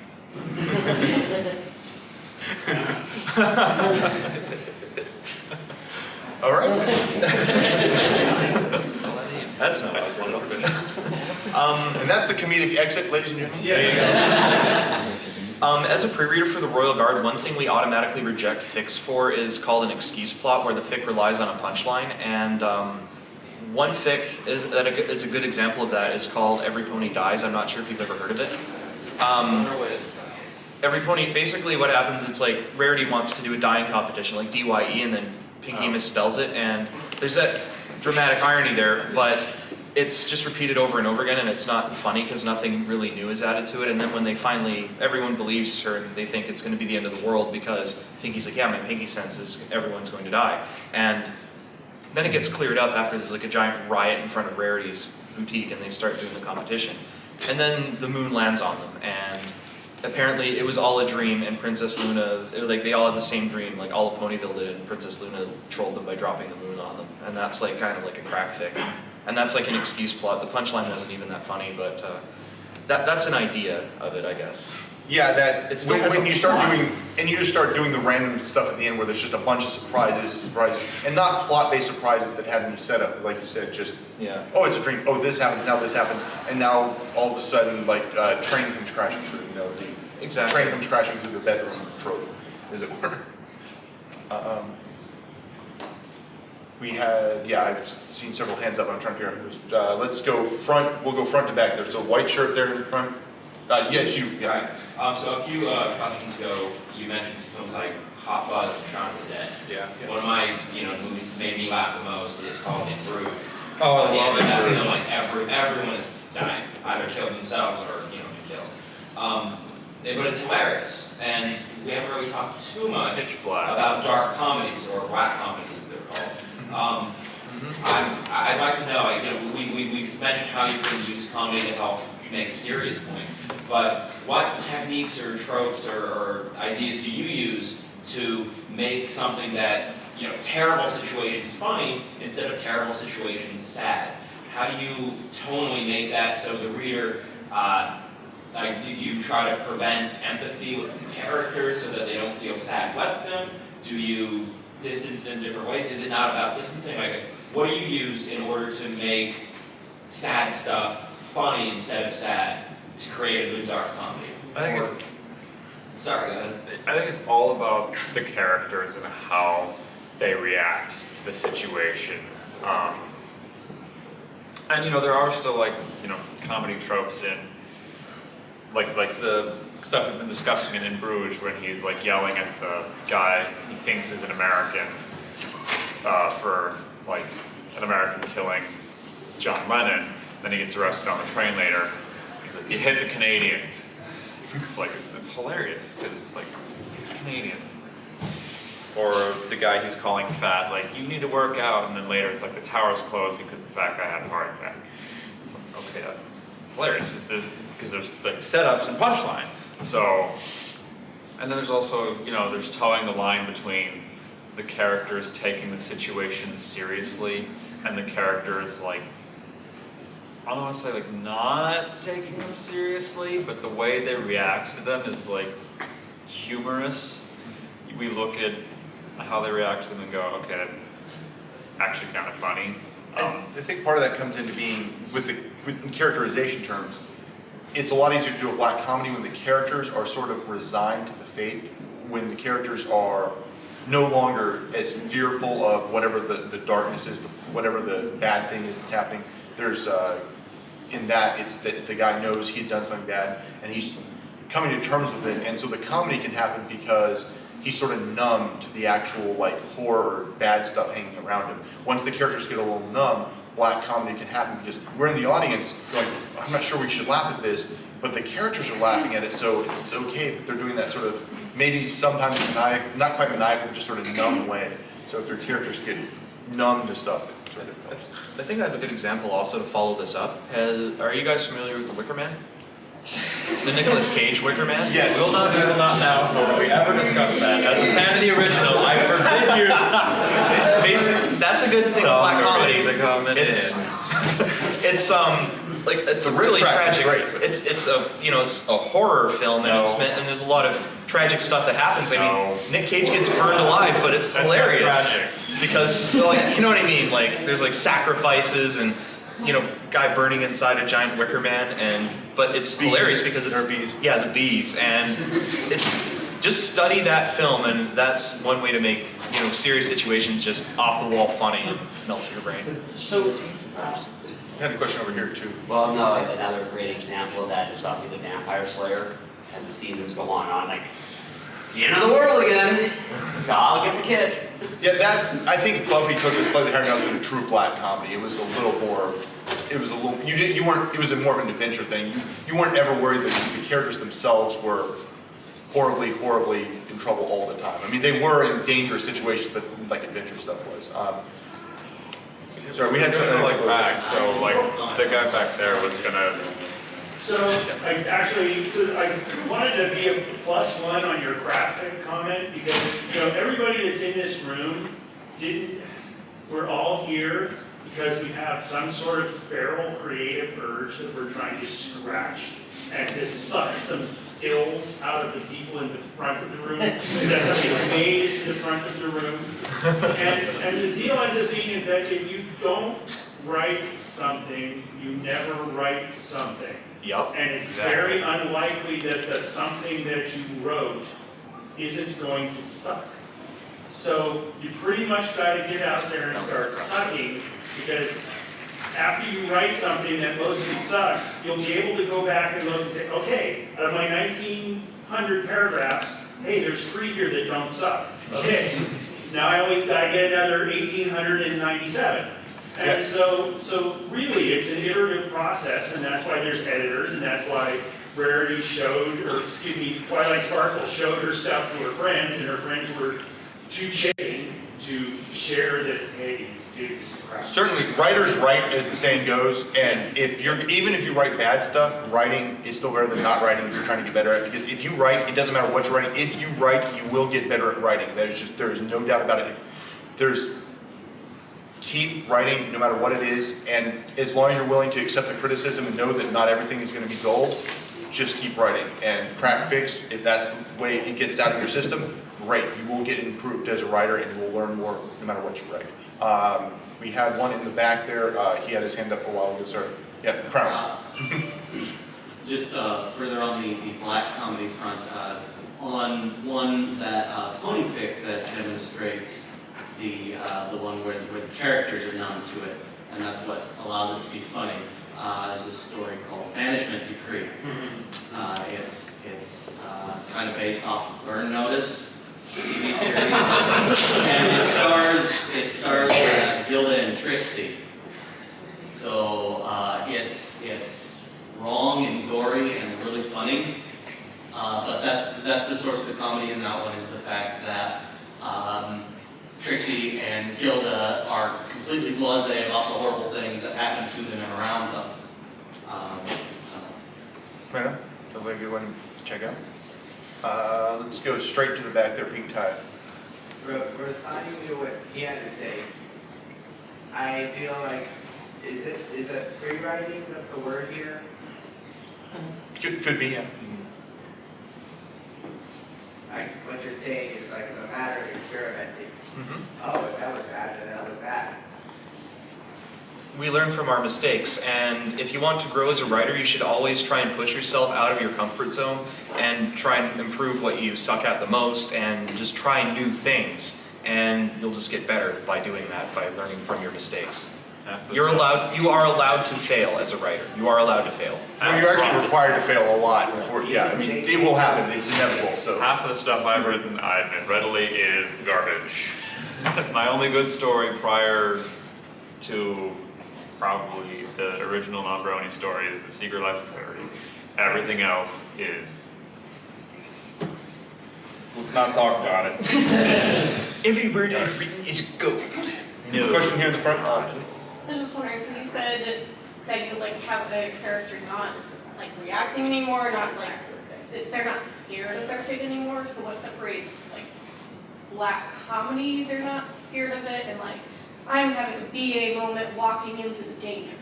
All right. That's not what I wanted. And that's the comedic exit, ladies and gentlemen. As a pre-reader for the Royal Guard, one thing we automatically reject fics for is called an excuse plot, where the fic relies on a punchline. And one fic is a good example of that is called Everypony Dies. I'm not sure if you've ever heard of it. Everypony, basically what happens, it's like Rarity wants to do a dyeing competition, like DYE, and then Pinky misspells it, and there's that dramatic irony there, but it's just repeated over and over again, and it's not funny because nothing really new is added to it. And then when they finally, everyone believes her, and they think it's going to be the end of the world because Pinky's like, yeah, my Pinky senses everyone's going to die. And then it gets cleared up after there's like a giant riot in front of Rarity's boutique, and they start doing the competition. And then the moon lands on them, and apparently it was all a dream, and Princess Luna, like they all had the same dream, like all of Ponyville did, and Princess Luna trolled them by dropping the moon on them, and that's like kind of like a crack fic, and that's like an excuse plot. The punchline wasn't even that funny, but that's an idea of it, I guess. Yeah, that It still when, has when a you start plot. doing and you just start doing the random stuff at the end where there's just a bunch of surprises, and not plot-based surprises that have any setup, like you said, just Yeah. oh, it's a dream. Oh, this happens. Now this happens, and now all of a sudden, like train comes crashing through. You know, the Exactly. train comes crashing through the bedroom trope, as it were. We had, yeah, I've seen several hands up. I'm trying to figure out who's. Let's go front. We'll go front to back. There's a white shirt there in front. Yes, you. Yeah. Right. So a few questions ago, you mentioned some films like Hot Fuzz and Shaun of the Dead. Yeah. One of my, movies that's made me laugh the most is called In Bruges. Oh, I love In that it. film, like everyone is dying, either killed themselves or been killed. But it's hilarious, and we haven't really talked too much Pitch black. about dark comedies or black comedies, as they're called. I'd like to know, we've mentioned how you can use comedy to help make a serious point, but what techniques or tropes or ideas do you use to make something that, terrible situations funny instead of terrible situations sad? How do you tonally make that so the reader, do you try to prevent empathy with the characters so that they don't feel sad with them? Do you distance them different ways? Is it not about distancing? Like, what do you use in order to make sad stuff funny instead of sad to create a good dark comedy? I think it's. Sorry, go ahead. I think it's all about the characters and how they react to the situation. And there are still comedy tropes in like the stuff we've been discussing in Bruges when he's yelling at the guy he thinks is an American for an American killing John Lennon. Then he gets arrested on the train later. He's like, "You hit the Canadian." It's hilarious because it's he's Canadian. Or the guy he's calling fat, you need to work out, and then later it's the tower's closed because the fat guy had a heart attack. It's okay, it's hilarious. Because there's setups and punchlines. So, and then there's also there's towing the line between the characters taking the situation seriously and the characters I don't want to say not taking them seriously, but the way they react to them is humorous. We look at how they react to them and go, okay, that's actually kind of funny. I think part of that comes into being in characterization terms. It's a lot easier to do a black comedy when the characters are sort of resigned to the fate, when the characters are no longer as fearful of whatever the darkness is, whatever the bad thing is that's happening. There's in that it's that the guy knows he'd done something bad and he's coming to terms with it, and so the comedy can happen because he's sort of numb to the actual horror or bad stuff hanging around him. Once the characters get a little numb, black comedy can happen because we're in the audience going, I'm not sure we should laugh at this, but the characters are laughing at it, so it's okay that they're doing that sort of, maybe sometimes not quite maniacal, just sort of numb way. So if their characters get numb to stuff, it sort of helps. I think I have a good example also to follow this up. Are you guys familiar with the Wicker Man? The Nicolas Cage Wicker Man? Yes. We will not now we ever discuss that. As a fan of the original, I forbid you. Basically, that's a good thing with black comedy. It's The really riff track is tragic. great. It's a horror film, and there's a lot of tragic stuff that happens. I mean, Nick Cage gets burned alive, but it's hilarious because you know what I mean. There's sacrifices and guy burning inside a giant wicker man, but it's hilarious because it's the bees, and it's just study that film, and that's one way to make serious situations just off the wall funny and melt your brain. So, I had a question over here too. Well, no, another great example of that is about the Vampire Slayer. As the seasons go on, it's the end of the world again. I'll get the kid. Yeah, that I think Buffy took it slightly higher up than a true black comedy. It was a little more. It was a little. You weren't. It was more of an adventure thing. You weren't ever worried that the characters themselves were horribly in trouble all the time. I mean, they were in dangerous situations, but adventure stuff was. Sorry, we had something back. So the guy back there was gonna So I wanted to be a +1 on your graphic comment because everybody that's in this room we're all here because we have some sort of feral creative urge that we're trying to scratch and to suck some skills out of the people in the front of the room that have made it to the front of the room. And the deal ends up being is that if you don't write something, you never write something. Yep. And it's very unlikely that the something that you wrote isn't going to suck. So you pretty much got to get out there and start sucking, because after you write something that mostly sucks, you'll be able to go back and look and say, okay, out of my 1,900 paragraphs, hey, there's 3 here that don't suck. Okay, now I get another 1,897. And so really, it's an iterative process, and that's why there's editors, and that's why Rarity Twilight Sparkle showed her stuff to her friends, and her friends were too chicken to share that, hey, dude, this is crap. Certainly, writers write, as the saying goes, and even if you write bad stuff, writing is still better than not writing if you're trying to get better at it. Because if you write, it doesn't matter what you're writing. If you write, you will get better at writing. There is no doubt about it. Keep writing no matter what it is, and as long as you're willing to accept the criticism and know that not everything is going to be gold, just keep writing. And crack fix, if that's the way it gets out of your system, great. You will get improved as a writer, and you will learn more no matter what you write. We had one in the back there. He had his hand up a while ago, sir. Yeah, Crown. Just further on the black comedy front, on one that Ponyfic that demonstrates the one where the characters are numb to it, and that's what allows it to be funny. Is a story called Banishment Decree. It's kind of based off of Burn Notice TV series, and it stars Gilda and Trixie. So it's wrong and gory and really funny, but that's the source of the comedy in that one, is the fact that Trixie and Gilda are completely blasé about the horrible things that happen to them and around them. Right on. Sounds like a good one to check out. Let's go straight to the back there, pink tie. Responding to what he had to say, I feel like, is it free writing that's the word here? Could be, yeah. Like, what you're saying is like it's a matter of experimenting. Oh, if that was bad, then that was bad. We learn from our mistakes, and if you want to grow as a writer, you should always try and push yourself out of your comfort zone and try and improve what you suck at the most, and just try new things, and you'll just get better by doing that, by learning from your mistakes. You are allowed to fail as a writer. You are allowed to fail. Well, you're actually required to fail a lot before, I mean, it will happen, it's inevitable, so. Half of the stuff I've written, I admit readily, is garbage. My only good story prior to probably the original non-brony story is The Secret Life of Clarity. Everything else is... Let's not talk about it. Every word I've written is gold. No. Question here in the front. I was just wondering, when you said that you like have a character not like reacting anymore, not like they're not scared of their fate anymore. So what separates like black comedy? They're not scared of it, and like I'm having a BA moment walking into the danger.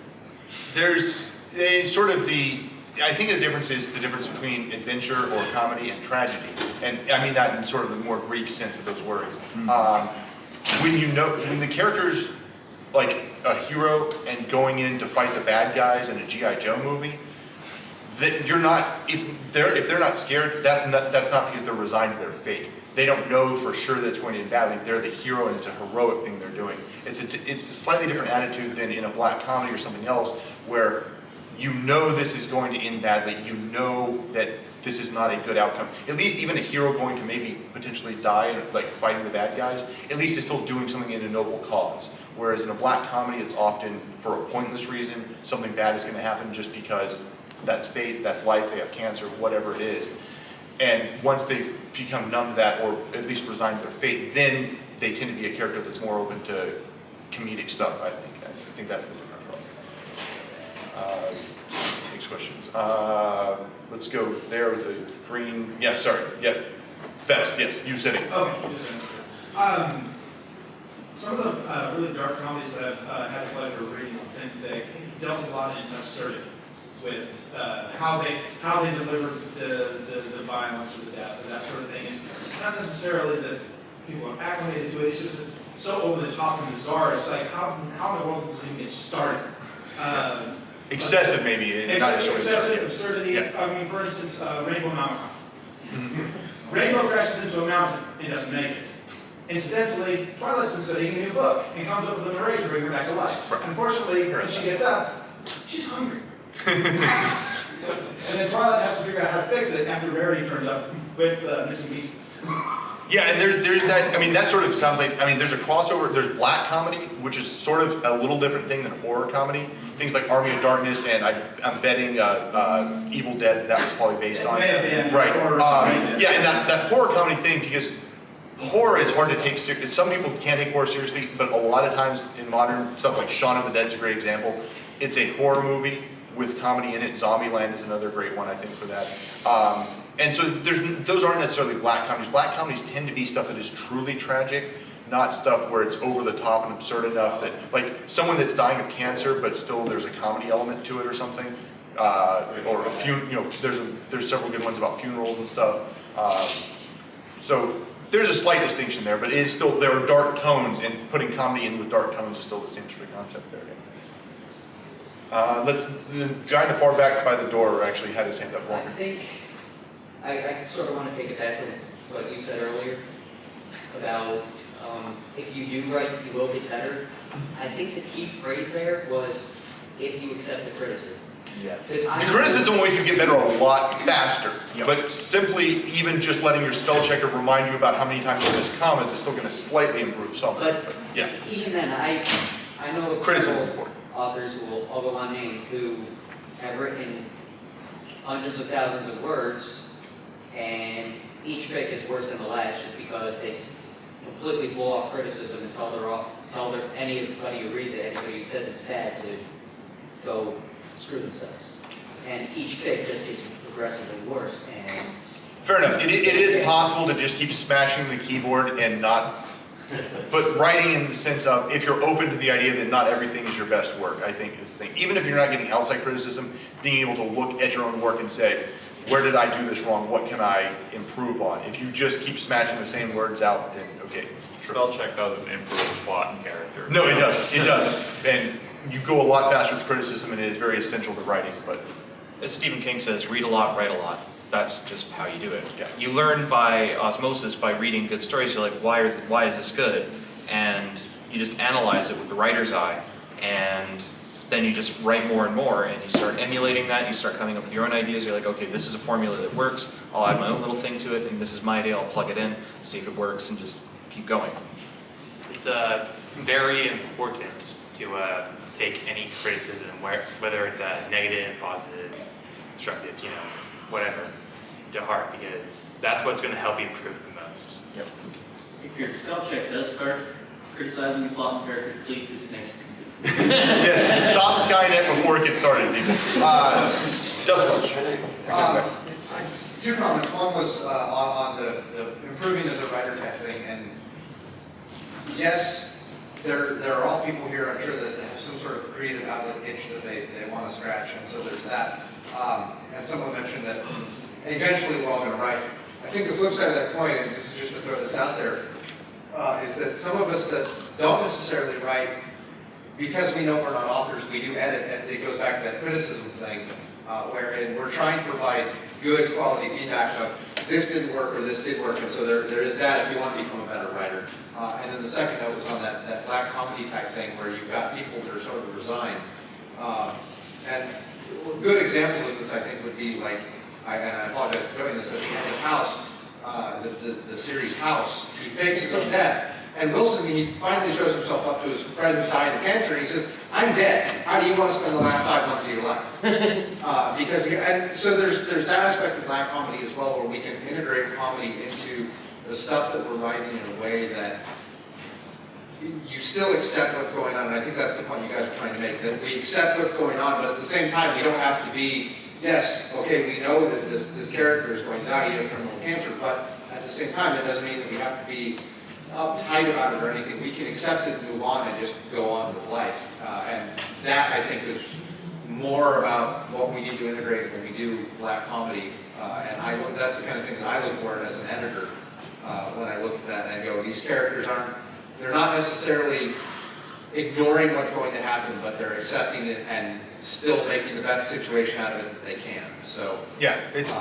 There's sort of I think the difference is the difference between adventure or comedy and tragedy. And I mean that in sort of the more Greek sense of those words. When the character's like a hero and going in to fight the bad guys in a G.I. Joe movie, that if they're not scared, that's not because they're resigned to their fate. They don't know for sure that it's going to end badly. They're the hero, and it's a heroic thing they're doing. It's a slightly different attitude than in a black comedy or something else, where you know this is going to end badly. You know that this is not a good outcome. At least even a hero going to maybe potentially die, like fighting the bad guys, at least is still doing something in a noble cause. Whereas in a black comedy, it's often for a pointless reason. Something bad is going to happen just because that's fate, that's life, they have cancer, whatever it is. And once they become numb to that, or at least resigned to their fate, then they tend to be a character that's more open to comedic stuff, I think. I think that's the difference. Next questions. Let's go there with the green. Yeah, sorry. Yeah. Best. Yes, you said it. Okay. Some of the really dark comedies that I've had the pleasure of reading on FinFic dealt a lot in absurdity with how they delivered the violence or the death or that sort of thing. It's not necessarily that people are acclimated to it. It's just so over the top and bizarre. It's like how in the world does it even get started? Excessive, maybe. Excessive absurdity. Yeah. I mean, for instance, Rainbow Mountain. Rainbow crashes into a mountain and doesn't make it. Incidentally, Twilight's been studying a new book and comes up with a narrator to bring her back to life. Right. Unfortunately, when she gets up, she's hungry. And then Twilight has to figure out how to fix it after Veridian turns up with missing pieces. Yeah, and there's that, I mean, that sort of sounds like, I mean, there's a crossover, there's black comedy, which is sort of a little different thing than horror comedy. Things like Army of Darkness, and I'm betting Evil Dead, that was probably based on. It may have been. Right. Or Yeah, and that horror comedy thing, because horror is hard to take seriously. Some people can't take horror seriously, but a lot of times in modern stuff, like Shaun of the Dead's a great example. It's a horror movie with comedy in it. Zombieland is another great one, I think, for that. And so those aren't necessarily black comedies. Black comedies tend to be stuff that is truly tragic, not stuff where it's over the top and absurd enough that, like, someone that's dying of cancer, but still there's a comedy element to it or something. Or a few, you know, there's several good ones about funerals and stuff. So there's a slight distinction there, but it is still, there are dark tones, and putting comedy in with dark tones is still the same sort of concept there. The guy in the far back by the door actually had his hand up longer. I think I sort of want to take it back to what you said earlier about if you do right, you will get better. I think the key phrase there was if you accept the criticism. Yes. The criticism will make you get better a lot faster, but simply even just letting your spell checker remind you about how many times you miss commas is still going to slightly improve something. But yeah. Even then, I know of several authors who will, I'll go unnamed, who have written hundreds of thousands of words, and each fic is worse than the last just because they completely blow off criticism and tell anybody who reads it, anybody who says it's bad, to go screw themselves. And each fic just gets progressively worse. And fair enough. It is possible to just keep smashing the keyboard and not. But writing in the sense of, if you're open to the idea that not everything is your best work, I think is the thing. Even if you're not getting outside criticism, being able to look at your own work and say, where did I do this wrong? What can I improve on? If you just keep smashing the same words out, then okay. Spell check doesn't improve plot and character. No, it doesn't. It doesn't. And you go a lot faster with criticism, and it is very essential to writing. But as Stephen King says, read a lot, write a lot. That's just how you do it. Yeah. You learn by osmosis by reading good stories. You're like, why is this good? And you just analyze it with the writer's eye, and then you just write more and more, and you start emulating that. You start coming up with your own ideas. You're like, okay, this is a formula that works. I'll add my own little thing to it, and this is my idea. I'll plug it in, see if it works, and just keep going. It's very important to take any criticism, whether it's negative, positive, constructive, whatever, to heart, because that's what's going to help you improve the most. Yep. If your spell check does start criticizing the plot and character, please disconnect. Yes, stop Skynet before it gets started, people. Two comments. One was on the improving as a writer type thing, and yes, there are all people here, I'm sure, that have some sort of creative outlet itch that they want to scratch, and so there's that. And someone mentioned that eventually we're all going to write. I think the flip side of that coin, and this is just to throw this out there, is that some of us that don't necessarily write, because we know we're not authors, we do edit, and it goes back to that criticism thing, wherein we're trying to provide good quality feedback of this didn't work or this did work, and so there is that if you want to become a better writer. And then the second note was on that black comedy type thing where you've got people that are sort of resigned. And good examples of this, I think, would be like, and I apologize for doing this, at the end of House, the series House, he fakes his own death. And Wilson, he finally shows himself up to his friend who's dying of cancer, and he says, I'm dead. How do you want to spend the last 5 months of your life? And so there's that aspect of black comedy as well, where we can integrate comedy into the stuff that we're writing in a way that you still accept what's going on, and I think that's the point you guys are trying to make, that we accept what's going on, but at the same time, we don't have to be, yes, okay, we know that this character is going to die, he has terminal cancer, but at the same time, it doesn't mean that we have to be uptight about it or anything. We can accept it, move on, and just go on with life. And that, I think, is more about what we need to integrate when we do black comedy. And that's the kind of thing that I look for as an editor when I look at that and I go, these characters they're not necessarily ignoring what's going to happen, but they're accepting it and still making the best situation out of it that they can. So yeah, it's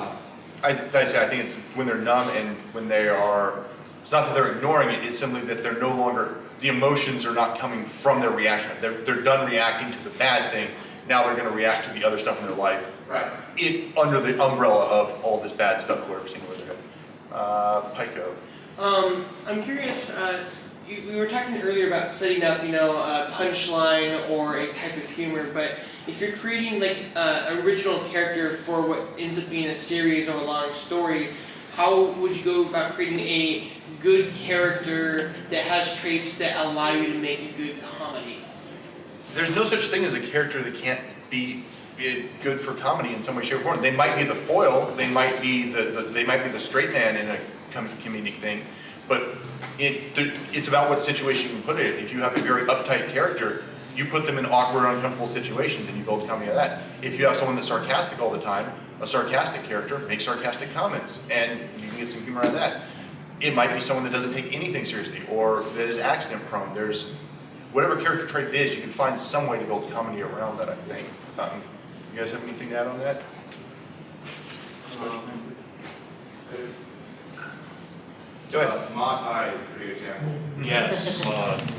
I think it's when they're numb and when they are. It's not that they're ignoring it. It's simply that they're no longer. The emotions are not coming from their reaction. They're done reacting to the bad thing. Now they're going to react to the other stuff in their life. Right. Under the umbrella of all this bad stuff we're seeing with it. Pico. I'm curious. We were talking earlier about setting up, a punchline or a type of humor, but if you're creating like an original character for what ends up being a series or a long story, how would you go about creating a good character that has traits that allow you to make a good comedy? There's no such thing as a character that can't be good for comedy in some way, shape, or form. They might be the foil. They might be the straight man in a comedic thing. But it's about what situation you put it in. If you have a very uptight character, you put them in awkward, uncomfortable situations and you build comedy out of that. If you have someone that's sarcastic all the time, a sarcastic character, make sarcastic comments and you can get some humor out of that. It might be someone that doesn't take anything seriously or that is accident prone. There's whatever character trait it is, you can find some way to build comedy around that, I think. You guys have anything to add on that? Go ahead. Mata is a pretty good example. Yes.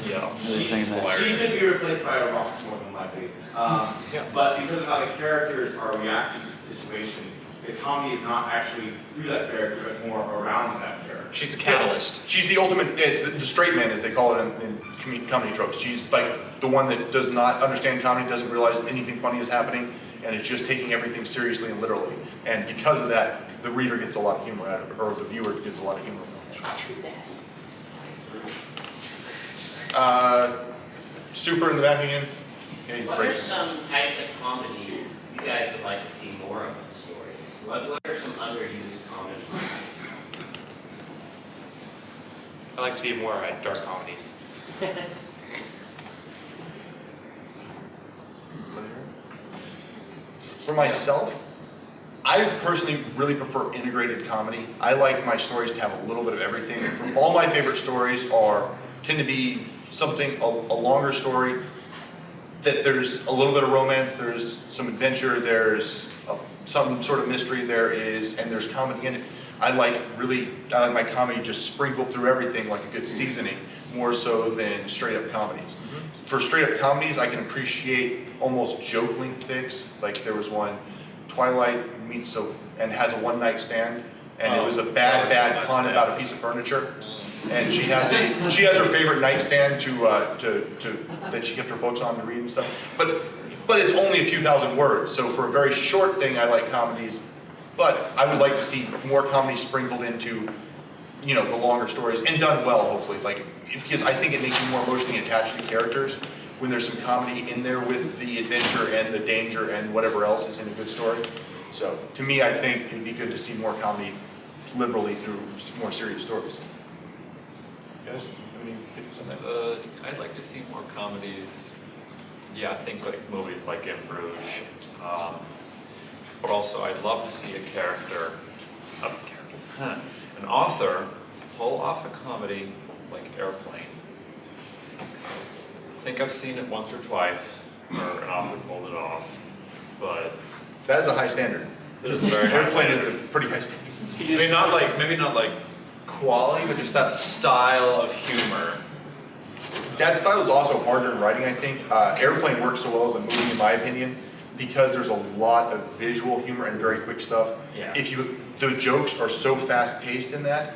Yeah. She could be replaced by a rock more than likely. But because of how the characters are reacting to the situation, the comedy is not actually through that character, but more around that character. She's a catalyst. She's the ultimate, it's the straight man, as they call it in comedy tropes. She's like the one that does not understand comedy, doesn't realize anything funny is happening, and is just taking everything seriously and literally. And because of that, the reader gets a lot of humor out of it, or the viewer gets a lot of humor out of it. Super in the back again. Okay, what are some types of comedies you guys would like to see more of in stories? What are some underused comedies? I like to see more dark comedies. For myself, I personally really prefer integrated comedy. I like my stories to have a little bit of everything. All my favorite stories tend to be something, a longer story, that there's a little bit of romance, there's some adventure, there's some sort of mystery and there's comedy in it. I like my comedy just sprinkled through everything like a good seasoning, more so than straight up comedies. For straight up comedies, I can appreciate almost joke length things. Like there was one, Twilight meets and has a one night stand, and it was a bad pun about a piece of furniture. And she has her favorite nightstand that she kept her books on to read and stuff. But it's only a few thousand words. So for a very short thing, I like comedies. But I would like to see more comedy sprinkled into, the longer stories and done well, hopefully. Because I think it makes you more emotionally attached to characters when there's some comedy in there with the adventure and the danger and whatever else is in a good story. So to me, I think it'd be good to see more comedy liberally through more serious stories. Guys, have any things on that? I'd like to see more comedies. Yeah, I think like movies like In Bruges. But also, I'd love to see an author pull off a comedy like Airplane. I think I've seen it once or twice where an author pulled it off, but that is a high standard. It is a very high Airplane standard. is a pretty high standard. I mean, maybe not like quality, but just that style of humor. That style is also harder in writing, I think. Airplane works so well as a movie, in my opinion, because there's a lot of visual humor and very quick stuff. Yeah. The jokes are so fast paced in that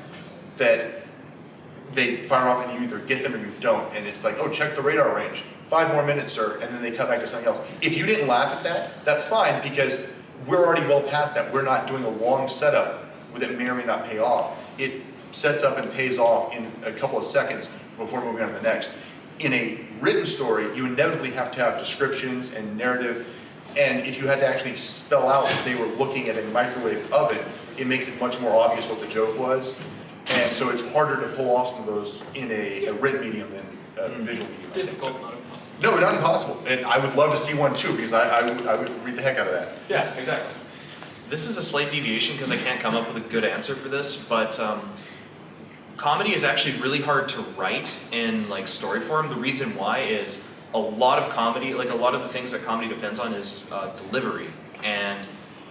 they fire off and you either get them or you don't. And it's like, oh, check the radar range. 5 more minutes, sir. And then they cut back to something else. If you didn't laugh at that, that's fine because we're already well past that. We're not doing a long setup that may or may not pay off. It sets up and pays off in a couple of seconds before moving on to the next. in a written story, you inevitably have to have descriptions and narrative, and if you had to actually spell out that they were looking at a microwave oven, it makes it much more obvious what the joke was. And so it's harder to pull off some of those in a written medium than a visual medium. Difficult, not impossible. No, not impossible. And I would love to see one too, because I would read the heck out of that. Yeah, exactly. This is a slight deviation because I can't come up with a good answer for this, but comedy is actually really hard to write in like story form. The reason why is a lot of comedy, like a lot of the things that comedy depends on is delivery. And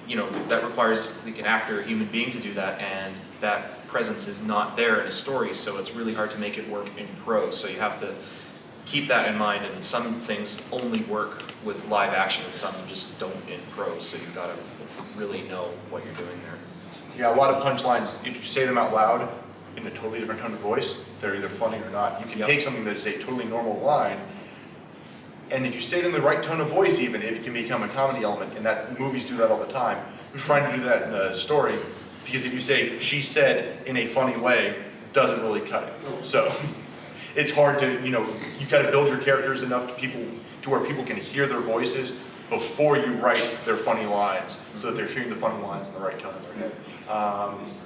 you know, that requires like an actor, a human being to do that, and that presence is not there in a story, so it's really hard to make it work in prose. So you have to keep that in mind, and some things only work with live action and some just don't in prose, so you've got to really know what you're doing there. Yeah, a lot of punchlines, if you say them out loud in a totally different tone of voice, they're either funny or not. You can take something that is a totally normal line, and if you say it in the right tone of voice even, it can become a comedy element, and that movies do that all the time. We're trying to do that in a story, because if you say, she said in a funny way, doesn't really cut it. So it's hard to, you know, you got to build your characters enough to where people can hear their voices before you write their funny lines, so that they're hearing the funny lines in the right tone in their head.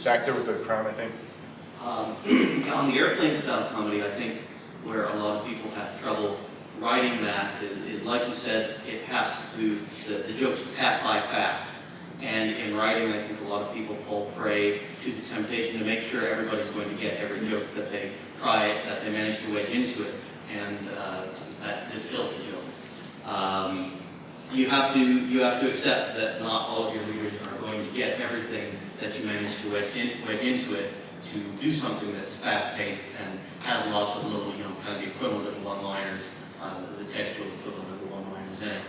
Back there with the crown, I think. On the airplane style comedy, I think where a lot of people have trouble writing that is like you said, it has to, the jokes pass by fast. And in writing, I think a lot of people fall prey to the temptation to make sure everybody's going to get every joke that they try, that they manage to wedge into it, and that distills the joke. You have to accept that not all of your readers are going to get everything that you manage to wedge into it to do something that's fast-paced and has lots of little, you know, kind of the equivalent of one-liners, the textual equivalent of the one-liners in it.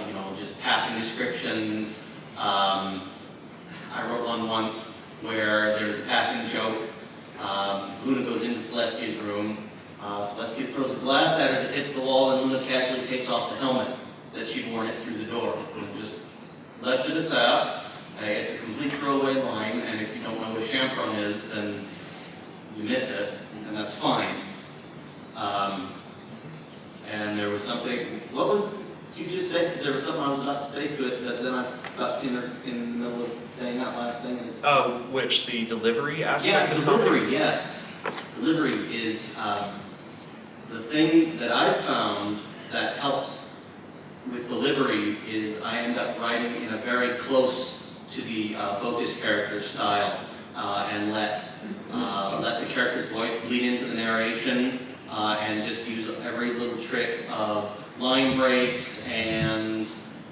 You know, just passing descriptions. I wrote one once where there's a passing joke. Luna goes into Celestia's room. Celestia throws a glass at her that hits the wall, and Luna casually takes off the helmet that she'd worn it through the door. And just left it at that. It's a complete throwaway line, and if you don't know what chaperone is, then you miss it, and that's fine. And there was something, what was you just said, because there was something I was about to say to it, but then I got in the middle of saying that last thing. And Which, the delivery aspect? Yeah, delivery, yes. Delivery is the thing that I've found that helps with delivery is I end up writing in a very close to the focus character style and let the character's voice bleed into the narration and just use every little trick of line breaks and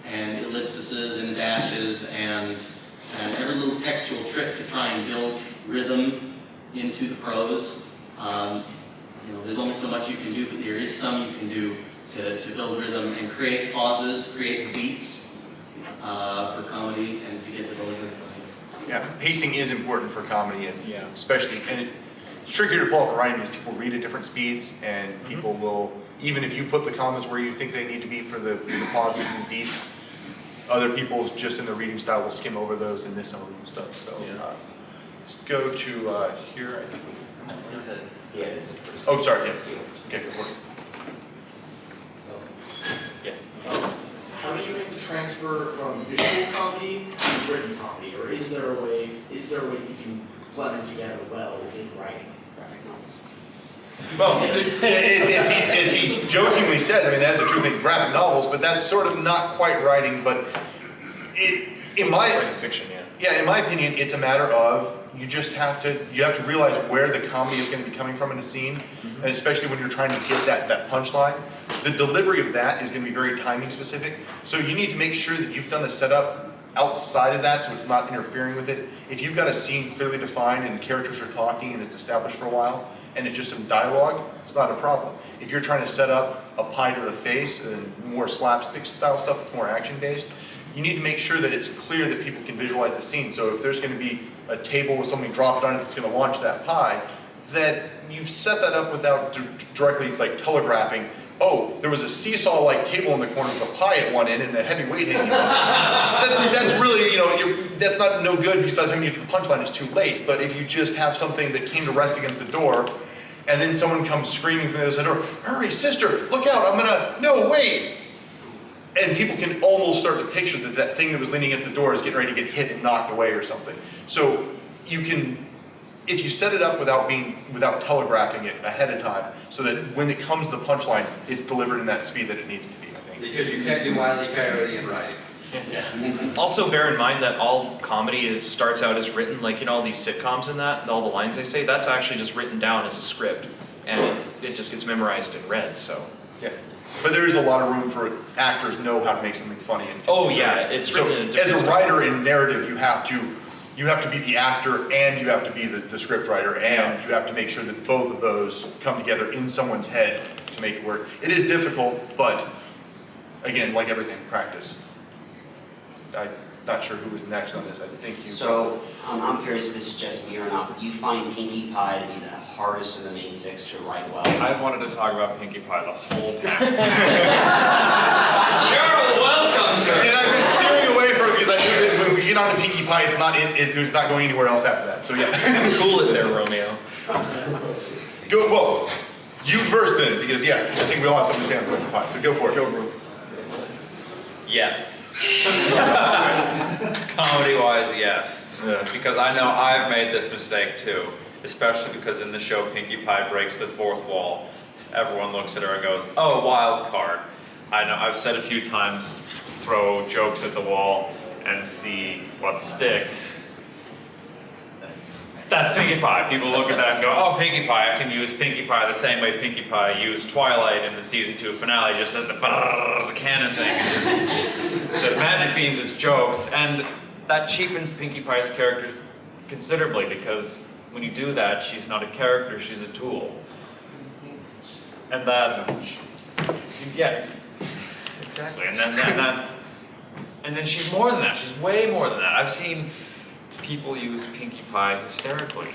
ellipses and dashes and every little textual trick to try and build rhythm into the prose. You know, there's only so much you can do, but there is some you can do to build rhythm and create pauses, create beats for comedy and to get the delivery. Yeah, pacing is important for comedy, and especially, and it's trickier to pull off for writing because people read at different speeds, and people will, even if you put the commas where you think they need to be for the pauses and beats, other people just in the reading style will skim over those and miss some of them and stuff. So let's go to here. I think. Oh, sorry. Yeah. Okay. Good work. How do you make the transfer from visual comedy to written comedy, or is there a way you can blend them together well in writing graphic novels? Well, as he jokingly said, I mean, that's a true thing, graphic novels, but that's sort of not quite writing, but in my fiction, in my opinion, it's a matter of you have to realize where the comedy is going to be coming from in a scene, and especially when you're trying to get that punchline. The delivery of that is going to be very timing specific, so you need to make sure that you've done the setup outside of that so it's not interfering with it. If you've got a scene clearly defined and characters are talking and it's established for a while, and it's just some dialogue, it's not a problem. If you're trying to set up a pie to the face and more slapstick style stuff that's more action based, you need to make sure that it's clear that people can visualize the scene. So if there's going to be a table with something dropped on it that's going to launch that pie, that you've set that up without directly like telegraphing, oh, there was a seesaw-like table in the corner with a pie at one end and a heavy weight hanging on. That's really, you know, that's not no good because by the time you get to the punchline it's too late. But if you just have something that came to rest against the door and then someone comes screaming from the other side of the door, hurry, sister, look out, no, wait. And people can almost start to picture that thing that was leaning against the door is getting ready to get hit and knocked away or something. So you can, if you set it up without telegraphing it ahead of time, so that when it comes to the punchline, it's delivered in that speed that it needs to be, I think. Because you can't do Wile E. Coyote in writing. Also bear in mind that all comedy starts out as written, like all these sitcoms and that, and all the lines they say, that's actually just written down as a script. And it just gets memorized and read, so. Yeah. But there is a lot of room for actors know how to make something funny. Oh yeah, it's written in a different as a style. writer in narrative, you have to be the actor and you have to be the script writer, and you have to make sure that both of those come together in someone's head to make it work. It is difficult, but again, like everything, practice. I'm not sure who was next on this. I think you. So I'm curious if this is just me or not, but do you find Pinkie Pie to be the hardest of the main six to write well? I've wanted to talk about Pinkie Pie the whole time. You're welcome, sir. And I've been steering away from it because I knew that when we get on to Pinkie Pie, it's not going anywhere else after that. So yeah. Cool it there, Romeo. Go, well, you first then, because yeah, I think we all have something to say on Pinkie Pie, so go for it. Go for it. Yes. Comedy-wise, yes. Because I know I've made this mistake too, especially because in the show Pinkie Pie breaks the fourth wall. Everyone looks at her and goes, "Oh, wild card." I know I've said a few times, throw jokes at the wall and see what sticks. That's Pinkie Pie. People look at that and go, "Oh, Pinkie Pie, I can use Pinkie Pie the same way Pinkie Pie used Twilight in the season 2 finale, just as the cannon thing, and just so magic beams as jokes." And that cheapens Pinkie Pie's character considerably, because when you do that, she's not a character, she's a tool. And that, yeah, exactly. And then she's more than that. She's way more than that. I've seen people use Pinkie Pie hysterically,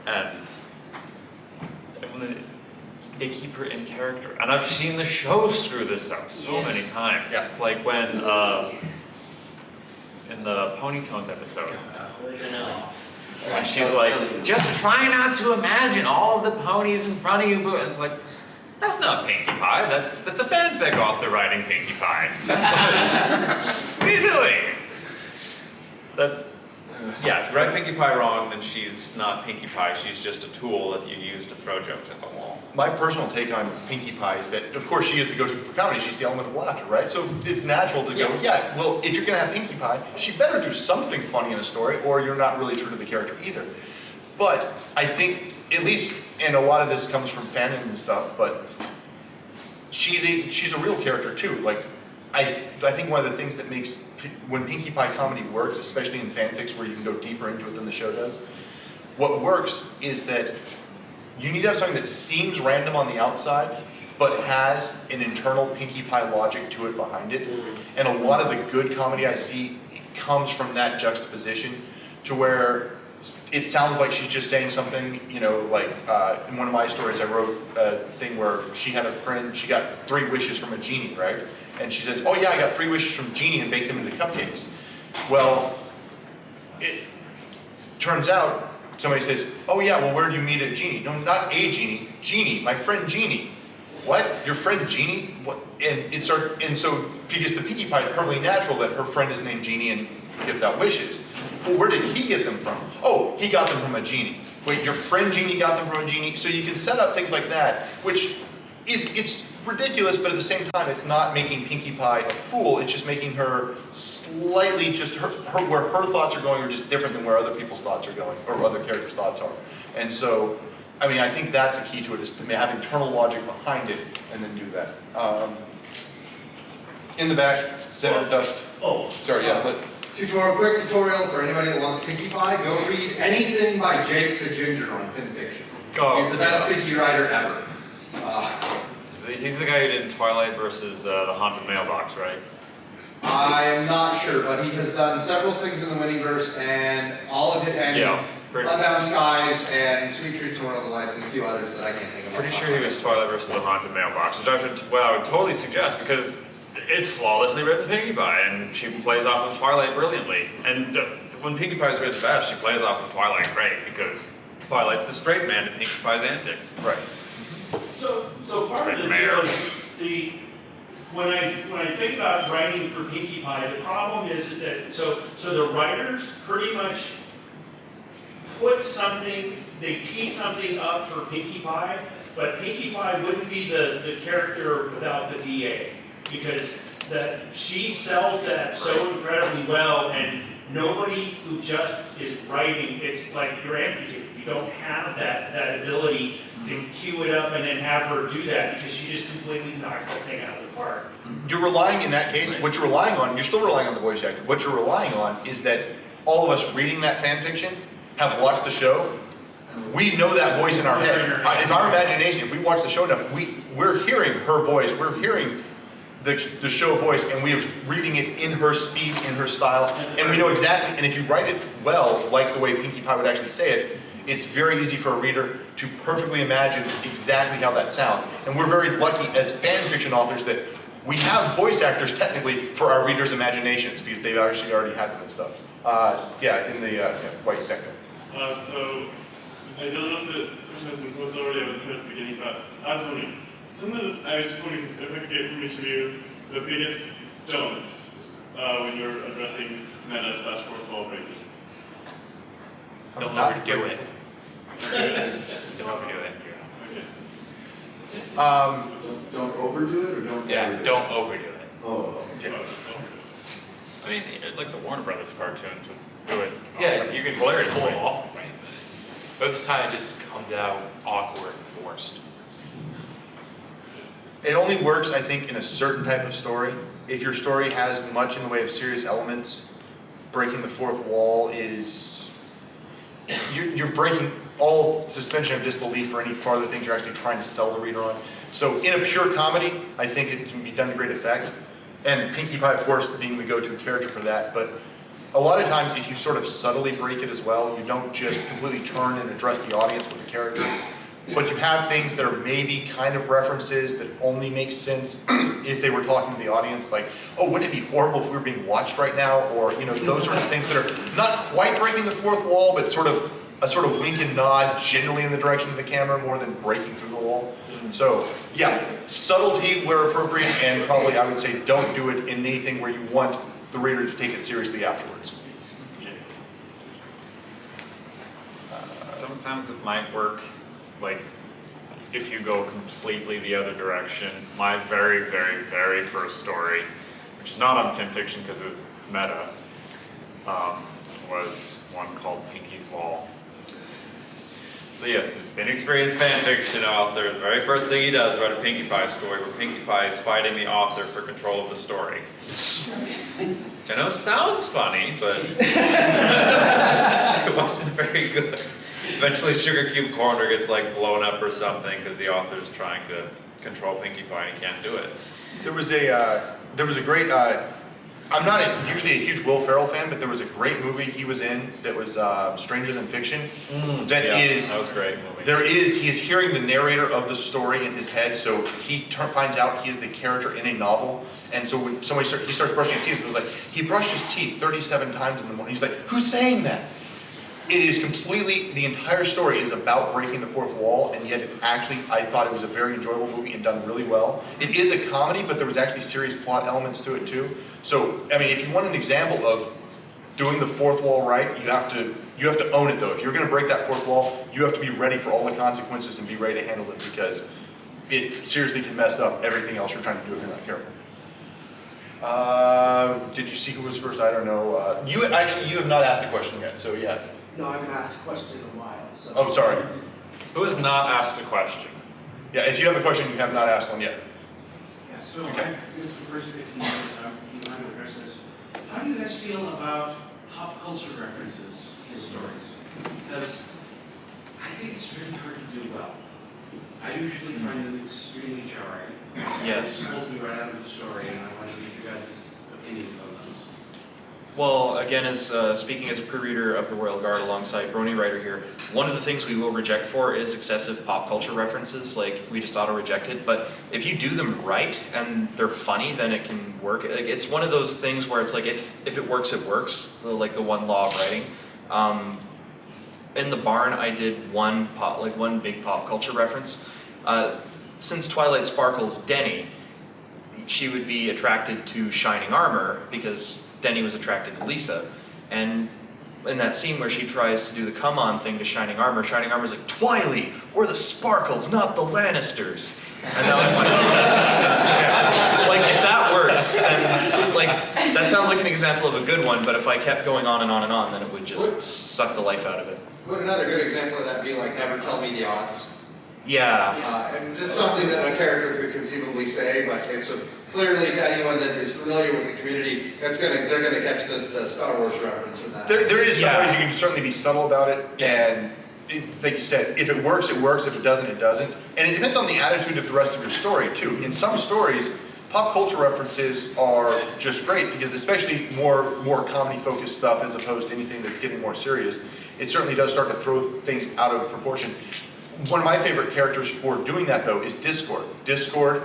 and they keep her in character. And I've seen the show screw this up so many times. Yeah. Like when in the Ponytones episode, and she's like, "Just try not to imagine all of the ponies in front of you," but it's like, that's not Pinkie Pie. That's a fanfic author writing Pinkie Pie. What are you doing? Yeah, if you write Pinkie Pie wrong, then she's not Pinkie Pie. She's just a tool that you use to throw jokes at the wall. My personal take on Pinkie Pie is that, of course, she is the go-to for comedy. She's the element of laughter, right? So it's natural to go, yeah, well, if you're going to have Pinkie Pie, she better do something funny in a story, or you're not really true to the character either. But I think, at least, and a lot of this comes from fandom and stuff, but she's a real character too. Like, I think one of the things that makes, when Pinkie Pie comedy works, especially in fanfics where you can go deeper into it than the show does, what works is that you need to have something that seems random on the outside, but has an internal Pinkie Pie logic to it behind it. And a lot of the good comedy I see comes from that juxtaposition, to where it sounds like she's just saying something, you know, like in one of my stories I wrote a thing where she had a friend, she got 3 wishes from a genie, right? And she says, "Oh yeah, I got 3 wishes from Genie and baked them into cupcakes." Well, it turns out somebody says, "Oh yeah, well where do you meet a genie?" No, not a genie, Genie, my friend Genie. What? Your friend Genie? What? And so because to Pinkie Pie, it's perfectly natural that her friend is named Genie and gives out wishes. Well, where did he get them from? Oh, he got them from a genie. Wait, your friend Genie got them from a genie? So you can set up things like that, which it's ridiculous, but at the same time, it's not making Pinkie Pie a fool. It's just making her slightly just where her thoughts are going are just different than where other people's thoughts are going, or other characters' thoughts are. And so, I mean, I think that's a key to it, is to have internal logic behind it and then do that. In the back, center dust. Oh, sorry, yeah. But quick tutorial for anybody that wants Pinkie Pie. Go read anything by Jake the Ginger on FinFiction. Oh, He's the best Pinkie writer ever. He's the guy who did Twilight versus the Haunted Mailbox, right? I'm not sure, but he has done several things in the Winningverse, and all of it, and Unbound Skies, and Sweet Treats and World of Lights, and a few others that I can't think of. Pretty sure he was Twilight versus the Haunted Mailbox, which I would totally suggest, because it's flawlessly written Pinkie Pie, and she plays off of Twilight brilliantly. And when Pinkie Pie is written best, she plays off of Twilight great, because Twilight's the straight man to Pinkie Pie's antics. Right. So part of the deal is when I think about writing for Pinkie Pie, the problem is that so the writers pretty much put something, they tee something up for Pinkie Pie, but Pinkie Pie wouldn't be the character without the VA, because she sells that so incredibly well, and nobody who just is writing, it's like you're amputated. You don't have that ability to cue it up and then have her do that, because she just completely knocks that thing out of the park. You're relying, in that case, what you're relying on, you're still relying on the voice actor. What you're relying on is that all of us reading that fan fiction have watched the show. We know that voice in our head. If our imagination, if we watch the show enough, we're hearing her voice, we're hearing the show voice, and we are reading it in her speed, in her style, and we know exactly, and if you write it well, like the way Pinkie Pie would actually say it, it's very easy for a reader to perfectly imagine exactly how that sounds. And we're very lucky as fan fiction authors that we have voice actors technically for our readers' imaginations, because they've actually already had them and stuff. In the white back there. So, I don't know if this was already at the beginning, but I was wondering, I was just wondering if I could get from each of you the biggest don'ts when you're addressing meta/fourth wall breaking. Don't overdo it. Don't overdo it. Don't overdo it or don't overdo it? Don't overdo it. Oh. Yeah. I mean, like the Warner Brothers cartoons would do it. Yeah, you can pull it off. Right. But this time it just comes out awkward and forced. It only works, I think, in a certain type of story. If your story has much in the way of serious elements, breaking the fourth wall is, you're breaking all suspension of disbelief for any farther things you're actually trying to sell the reader on. So in a pure comedy, I think it can be done to great effect. And Pinkie Pie, of course, being the go-to character for that. But a lot of times, if you sort of subtly break it as well, you don't just completely turn and address the audience with the character. But you have things that are maybe kind of references that only make sense if they were talking to the audience, like, oh, wouldn't it be horrible if we were being watched right now? Or, those sorts of things that are not quite breaking the fourth wall, but sort of a sort of wink and nod generally in the direction of the camera more than breaking through the wall. So, yeah, subtlety where appropriate, and probably I would say don't do it in anything where you want the reader to take it seriously afterwards. Sometimes it might work, like, if you go completely the other direction. My very, very, very first story, which is not on FanFiction because it was meta, was one called Pinkie's Wall. So yes, this inexperienced fanfiction author, the very first thing he does is write a Pinkie Pie story where Pinkie Pie is fighting the author for control of the story. Which I know sounds funny, but it wasn't very good. Eventually Sugar Cube Corner gets like blown up or something because the author is trying to control Pinkie Pie and he can't do it. There was a great, I'm not usually a huge Will Ferrell fan, but there was a great movie he was in that was Stranger Than Fiction. That was a great movie. He is hearing the narrator of the story in his head, so he finds out he is the character in a novel. And so when he starts brushing his teeth, it was like, he brushed his teeth 37 times in the morning. He's like, who's saying that? It is completely, the entire story is about breaking the fourth wall, and yet I thought it was a very enjoyable movie and done really well. It is a comedy, but there was actually serious plot elements to it too. So, I mean, if you want an example of doing the fourth wall right, you have to own it though. If you're gonna break that fourth wall, you have to be ready for all the consequences and be ready to handle it, because it seriously can mess up everything else you're trying to do if you're not careful. Did you see who was first? I don't know. You have not asked a question yet, so yeah. No, I haven't asked a question in a while, so. Oh, sorry. Who has not asked a question? Yeah, if you have a question, you have not asked one yet. Yeah, so this is the first 15 minutes, you want to address this. How do you guys feel about pop culture references in stories? Because I think it's really hard to do well. I usually find it extremely jarring. Yes. It pulls me right out of the story, and I want to get your guys' opinions on those. Well, again, as speaking as a pre-reader of the Royal Guard alongside Brony Writer here, one of the things we will reject for is excessive pop culture references, like we just auto-reject it. But if you do them right and they're funny, then it can work. It's one of those things where it's like if it works, it works. Like the one law of writing. in the barn, I did one big pop culture reference. Since Twilight Sparkle's Denny, she would be attracted to shining armor because Denny was attracted to Lisa. And in that scene where she tries to do the come on thing to shining armor's like, Twilight, we're the Sparkles, not the Lannisters. And that was my like, if that works, then like that sounds like an example of a good one, but if I kept going on and on and on, then it would just suck the life out of it. Would another good example of that be like never tell me the odds? Yeah. And it's something that a character could conceivably say, but it's clearly to anyone that is familiar with the community, they're gonna catch the Star Wars reference in that. There is some ways you can certainly be subtle about it, and like you said, if it works, it works. If it doesn't, it doesn't. And it depends on the attitude of the rest of your story too. In some stories, pop culture references are just great because, especially more comedy-focused stuff as opposed to anything that's getting more serious, it certainly does start to throw things out of proportion. One of my favorite characters for doing that though is Discord. Discord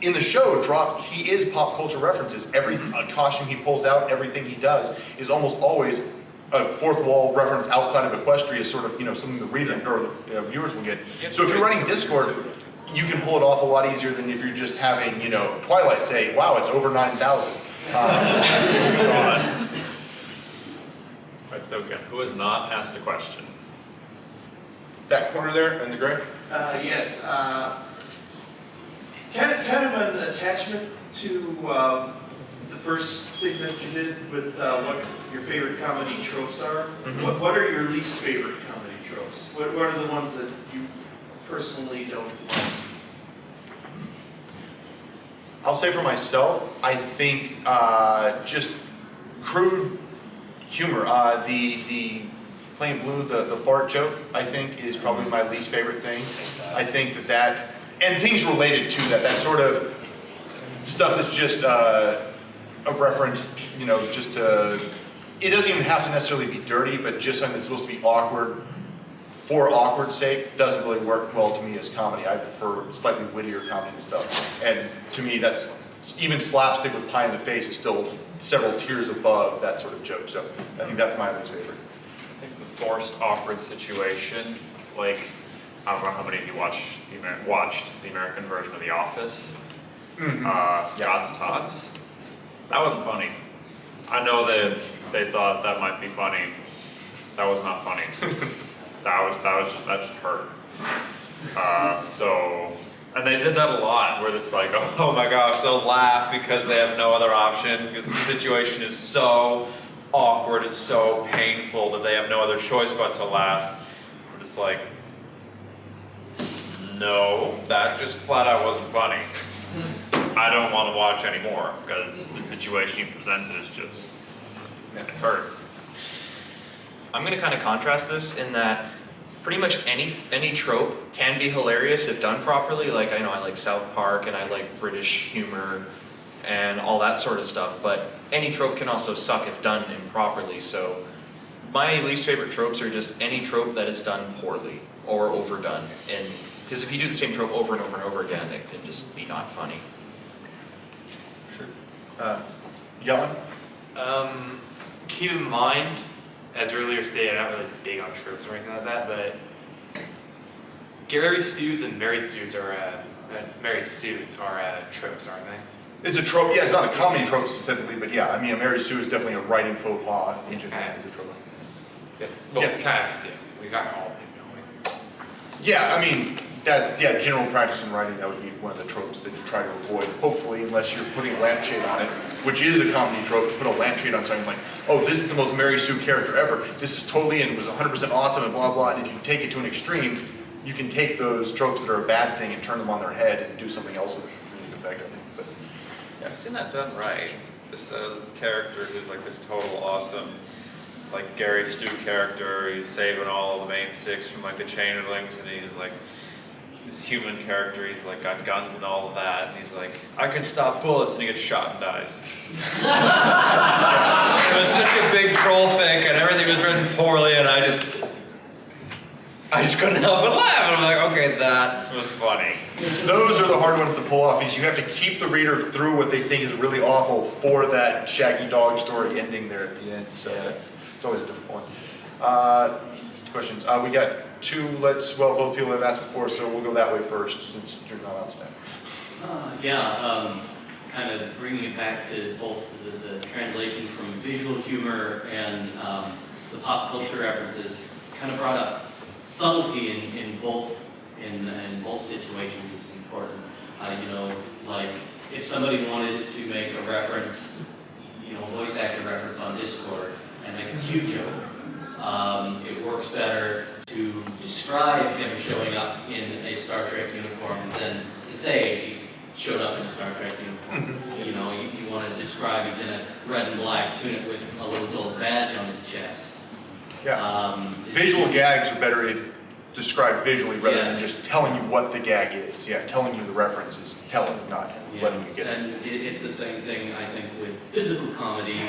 in the show he is pop culture references. Every costume he pulls out, everything he does is almost always a fourth wall reference outside of Equestria, sort of, something the reader or the viewers will get. So if you're running Discord, you can pull it off a lot easier than if you're just having, Twilight say, wow, it's over 9,000. Right, so again, who has not asked a question? That corner there in the gray? Yes. Kind of an attachment to the first thing that you did with what your favorite comedy tropes are. Mm-hmm. What are your least favorite comedy tropes? What are the ones that you personally don't like? I'll say for myself, I think just crude humor. The plain blue, the fart joke, I think is probably my least favorite thing. I think that and things related to that sort of stuff that's just a reference, just it doesn't even have to necessarily be dirty, but just something that's supposed to be awkward for awkward's sake doesn't really work well to me as comedy. I prefer slightly wittier comedy and stuff. And to me, that's even slapstick with pie in the face is still several tiers above that sort of joke. So I think that's my least favorite. I think the forced awkward situation, like, I don't know how many of you watched the American version of The Office. Scott's Tots. That wasn't funny. I know that they thought that might be funny. That was not funny. that just hurt. And they did that a lot, where it's like, oh my gosh, they'll laugh because they have no other option, because the situation is so awkward and so painful that they have no other choice but to laugh. But it's like, no, that just flat out wasn't funny. I don't want to watch anymore because the situation you presented is just, it hurts. I'm going to kind of contrast this in that pretty much any trope can be hilarious if done properly. Like, I know I like South Park and I like British humor and all that sort of stuff, but any trope can also suck if done improperly. So my least favorite tropes are just any trope that is done poorly or overdone. And because if you do the same trope over and over and over again, it can just be not funny. Sure. Yellen? Keep in mind, as earlier stated, I'm not really big on tropes or anything like that, but Gary Stews and Mary Stews are tropes, aren't they? It's a trope, yeah, it's not a comedy trope specifically, but yeah, I mean, a Mary Sue is definitely a writing faux pas in general. We got all of it, don't we? Yeah, I mean, that's, general practice in writing, that would be one of the tropes that you try to avoid, hopefully, unless you're putting a lampshade on it, which is a comedy trope, to put a lampshade on something like, oh, this is the most Mary Sue character ever, this is totally, and it was 100% awesome, and blah, blah, and if you take it to an extreme, you can take those tropes that are a bad thing and turn them on their head and do something else with it, really effect, I think, but. Yeah, I've seen that done right. This character who's like this total awesome, like Gary Stu character, he's saving all of the main six from like the changelings, and he's like, this human character, he's like got guns and all of that, and he's like, I can stop bullets, and he gets shot and dies. It was such a big troll fic, and everything was written poorly, and I just couldn't help but laugh, and I'm like, okay, that was funny. Those are the hard ones to pull off, because you have to keep the reader through what they think is really awful for that Shaggy Dog story ending there at the end, so it's always a difficult one. Questions? We got two. Both people have asked before, so we'll go that way first since you're not on staff. Kind of bringing it back to both the translation from visual humor and the pop culture references, kind of brought up subtlety in both situations is important. Like if somebody wanted to make a reference, voice actor reference on Discord and make a cute joke, it works better to describe him showing up in a Star Trek uniform than to say he showed up in a Star Trek uniform. You want to describe he's in a red and black tunic with a little gold badge on his chest. Yeah. Visual gags are better if described visually rather than just telling you what the gag is. Yeah, telling you the reference is telling, not letting you get it. And it's the same thing, I think, with physical comedy.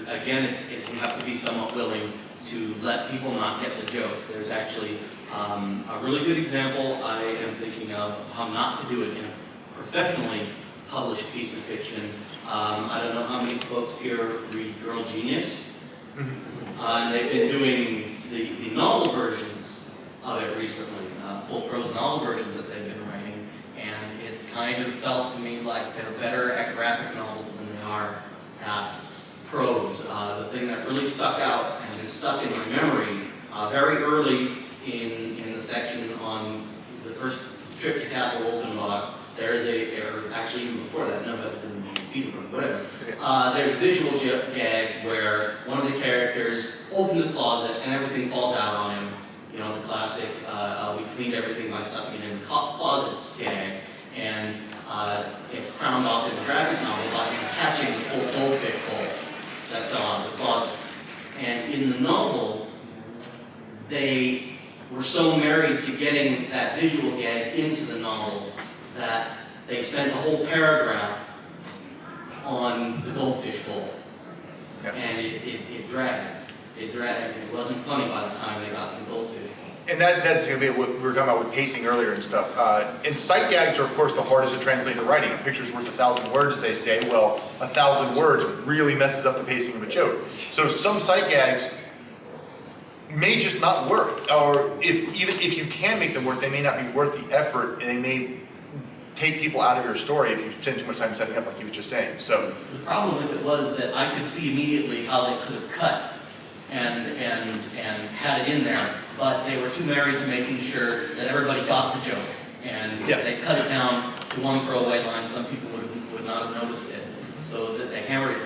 Again, you have to be somewhat willing to let people not get the joke. There's actually a really good example I am thinking of how not to do it in a professionally published piece of fiction. I don't know how many folks here read Girl Genius. And they've been doing the novel versions of it recently, full prose novel versions that they've been writing, and it's kind of felt to me like they're better at graphic novels than they are at prose. The thing that really stuck out and is stuck in my memory very early in the section on the first trip to Castle Wolfenbach, there's or actually even before that, no, that was in Peterborough, whatever. There's a visual gag where one of the characters opens the closet and everything falls out on him. The classic, we cleaned everything by stuffing it in the closet gag. And it's crowned off in the graphic novel by him catching the full goldfish bowl that fell out of the closet. And in the novel, they were so married to getting that visual gag into the novel that they spent a whole paragraph on the goldfish bowl. And it dragged. It dragged. It wasn't funny by the time they got to the goldfish bowl. And that's what we were talking about with pacing earlier and stuff. And sight gags are, of course, the hardest to translate to writing. A picture's worth 1,000 words, they say. Well, 1,000 words really messes up the pacing of a joke. So some sight gags may just not work. Or even if you can make them work, they may not be worth the effort, and they may take people out of your story if you spend too much time setting up, like you were just saying. So the problem with it was that I could see immediately how they could have cut and had it in there, but they were too married to making sure that everybody got the joke, and they cut it down to one throwaway line. Some people would not have noticed it, so that they hammered it.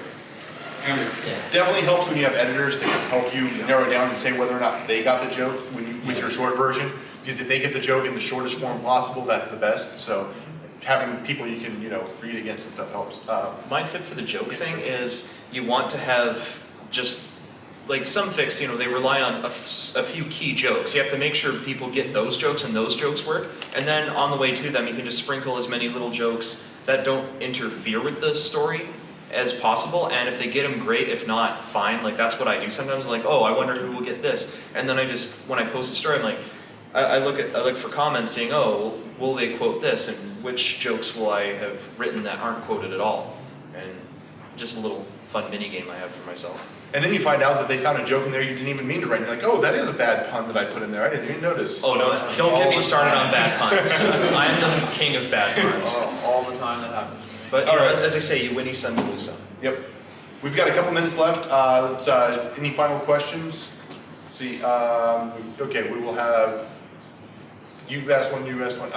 Definitely helps when you have editors that can help you narrow down and say whether or not they got the joke with your short version. Because if they get the joke in the shortest form possible, that's the best. So having people you can read against and stuff helps. My tip for the joke thing is you want to have just like some fics, they rely on a few key jokes. You have to make sure people get those jokes and those jokes work. And then on the way to them, you can just sprinkle as many little jokes that don't interfere with the story as possible. And if they get them, great. If not, fine. Like that's what I do sometimes. Like, oh, I wonder who will get this. And then when I post a story, I'm like, I look for comments saying, oh, will they quote this? And which jokes will I have written that aren't quoted at all? And just a little fun mini game I have for myself. And then you find out that they found a joke in there you didn't even mean to write. You're like, oh, that is a bad pun that I put in there. I didn't even notice. Oh, no, don't get me started on bad puns. I'm the king of bad puns. All the time that happens. But as I say, you win some, you lose some. Yep. We've got a couple minutes left. Any final questions? See, okay, we will have, you asked one, you asked one.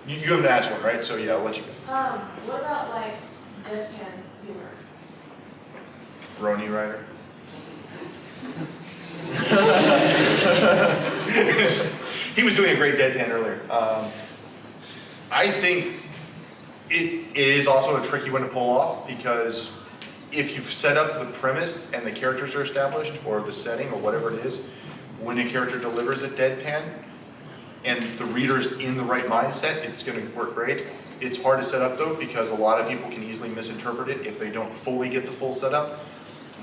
You haven't asked one, right? So yeah, I'll let you go. What about like deadpan humor? Brony writer. He was doing a great deadpan earlier. I think it is also a tricky one to pull off because if you've set up the premise and the characters are established, or the setting, or whatever it is, when a character delivers a deadpan and the reader's in the right mindset, it's going to work great. It's hard to set up though because a lot of people can easily misinterpret it if they don't fully get the full setup.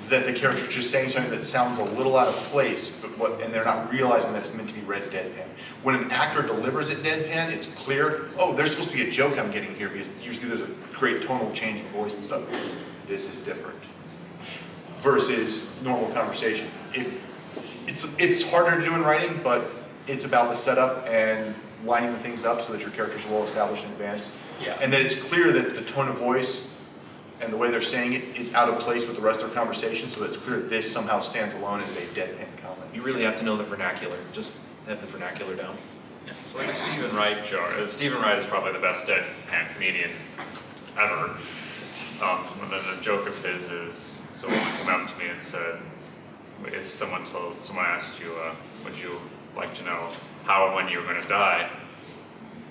That the character's just saying something that sounds a little out of place, and they're not realizing that it's meant to be read deadpan. When an actor delivers it deadpan, it's clear, oh, there's supposed to be a joke I'm getting here, because usually there's a great tonal change in voice and stuff. This is different. versus normal conversation. It's harder to do in writing, but it's about the setup and lining the things up so that your characters are well established in advance. Yeah. And that it's clear that the tone of voice and the way they're saying it is out of place with the rest of their conversation, so that it's clear that this somehow stands alone as a deadpan comment. You really have to know the vernacular. Just have the vernacular down. So like a Stephen Wright joke. Stephen Wright is probably the best deadpan comedian ever. And then the joke of his is, someone came up to me and said, if someone asked you, would you like to know how and when you were going to die,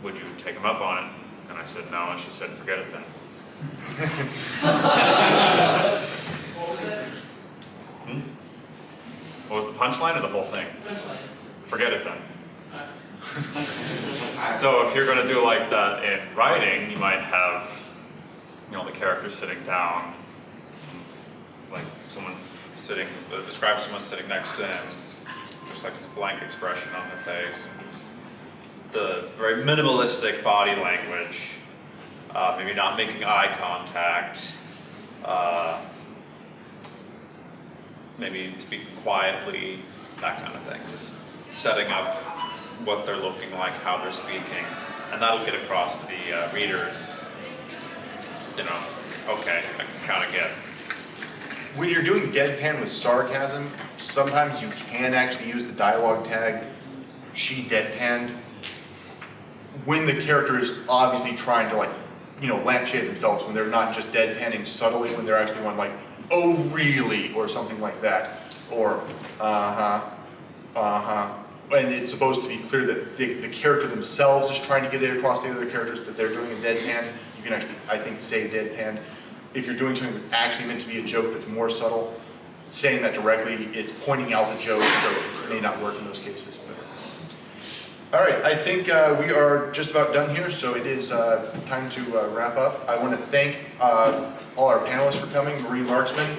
would you take him up on it? And I said no, and she said, forget it then. What was the punchline or the whole thing? Forget it then. So if you're going to do like that in writing, you might have, the character sitting down, like someone sitting, describe someone sitting next to him, just like this blank expression on their face. The very minimalistic body language, maybe not making eye contact, maybe speaking quietly, that kind of thing. Just setting up what they're looking like, how they're speaking, and that'll get across to the readers. Okay, I can kind of get. When you're doing deadpan with sarcasm, sometimes you can actually use the dialogue tag, she deadpanned, when the character is obviously trying to lampshade themselves, when they're not just deadpanning subtly, when they're actually going like, oh really, or something like that, or and it's supposed to be clear that the character themselves is trying to get it across to the other characters that they're doing a deadpan. You can actually, I think, say deadpan. If you're doing something that's actually meant to be a joke that's more subtle, saying that directly, it's pointing out the joke, so it may not work in those cases. All right, I think we are just about done here, so it is time to wrap up. I want to thank all our panelists for coming. Marie Marksman,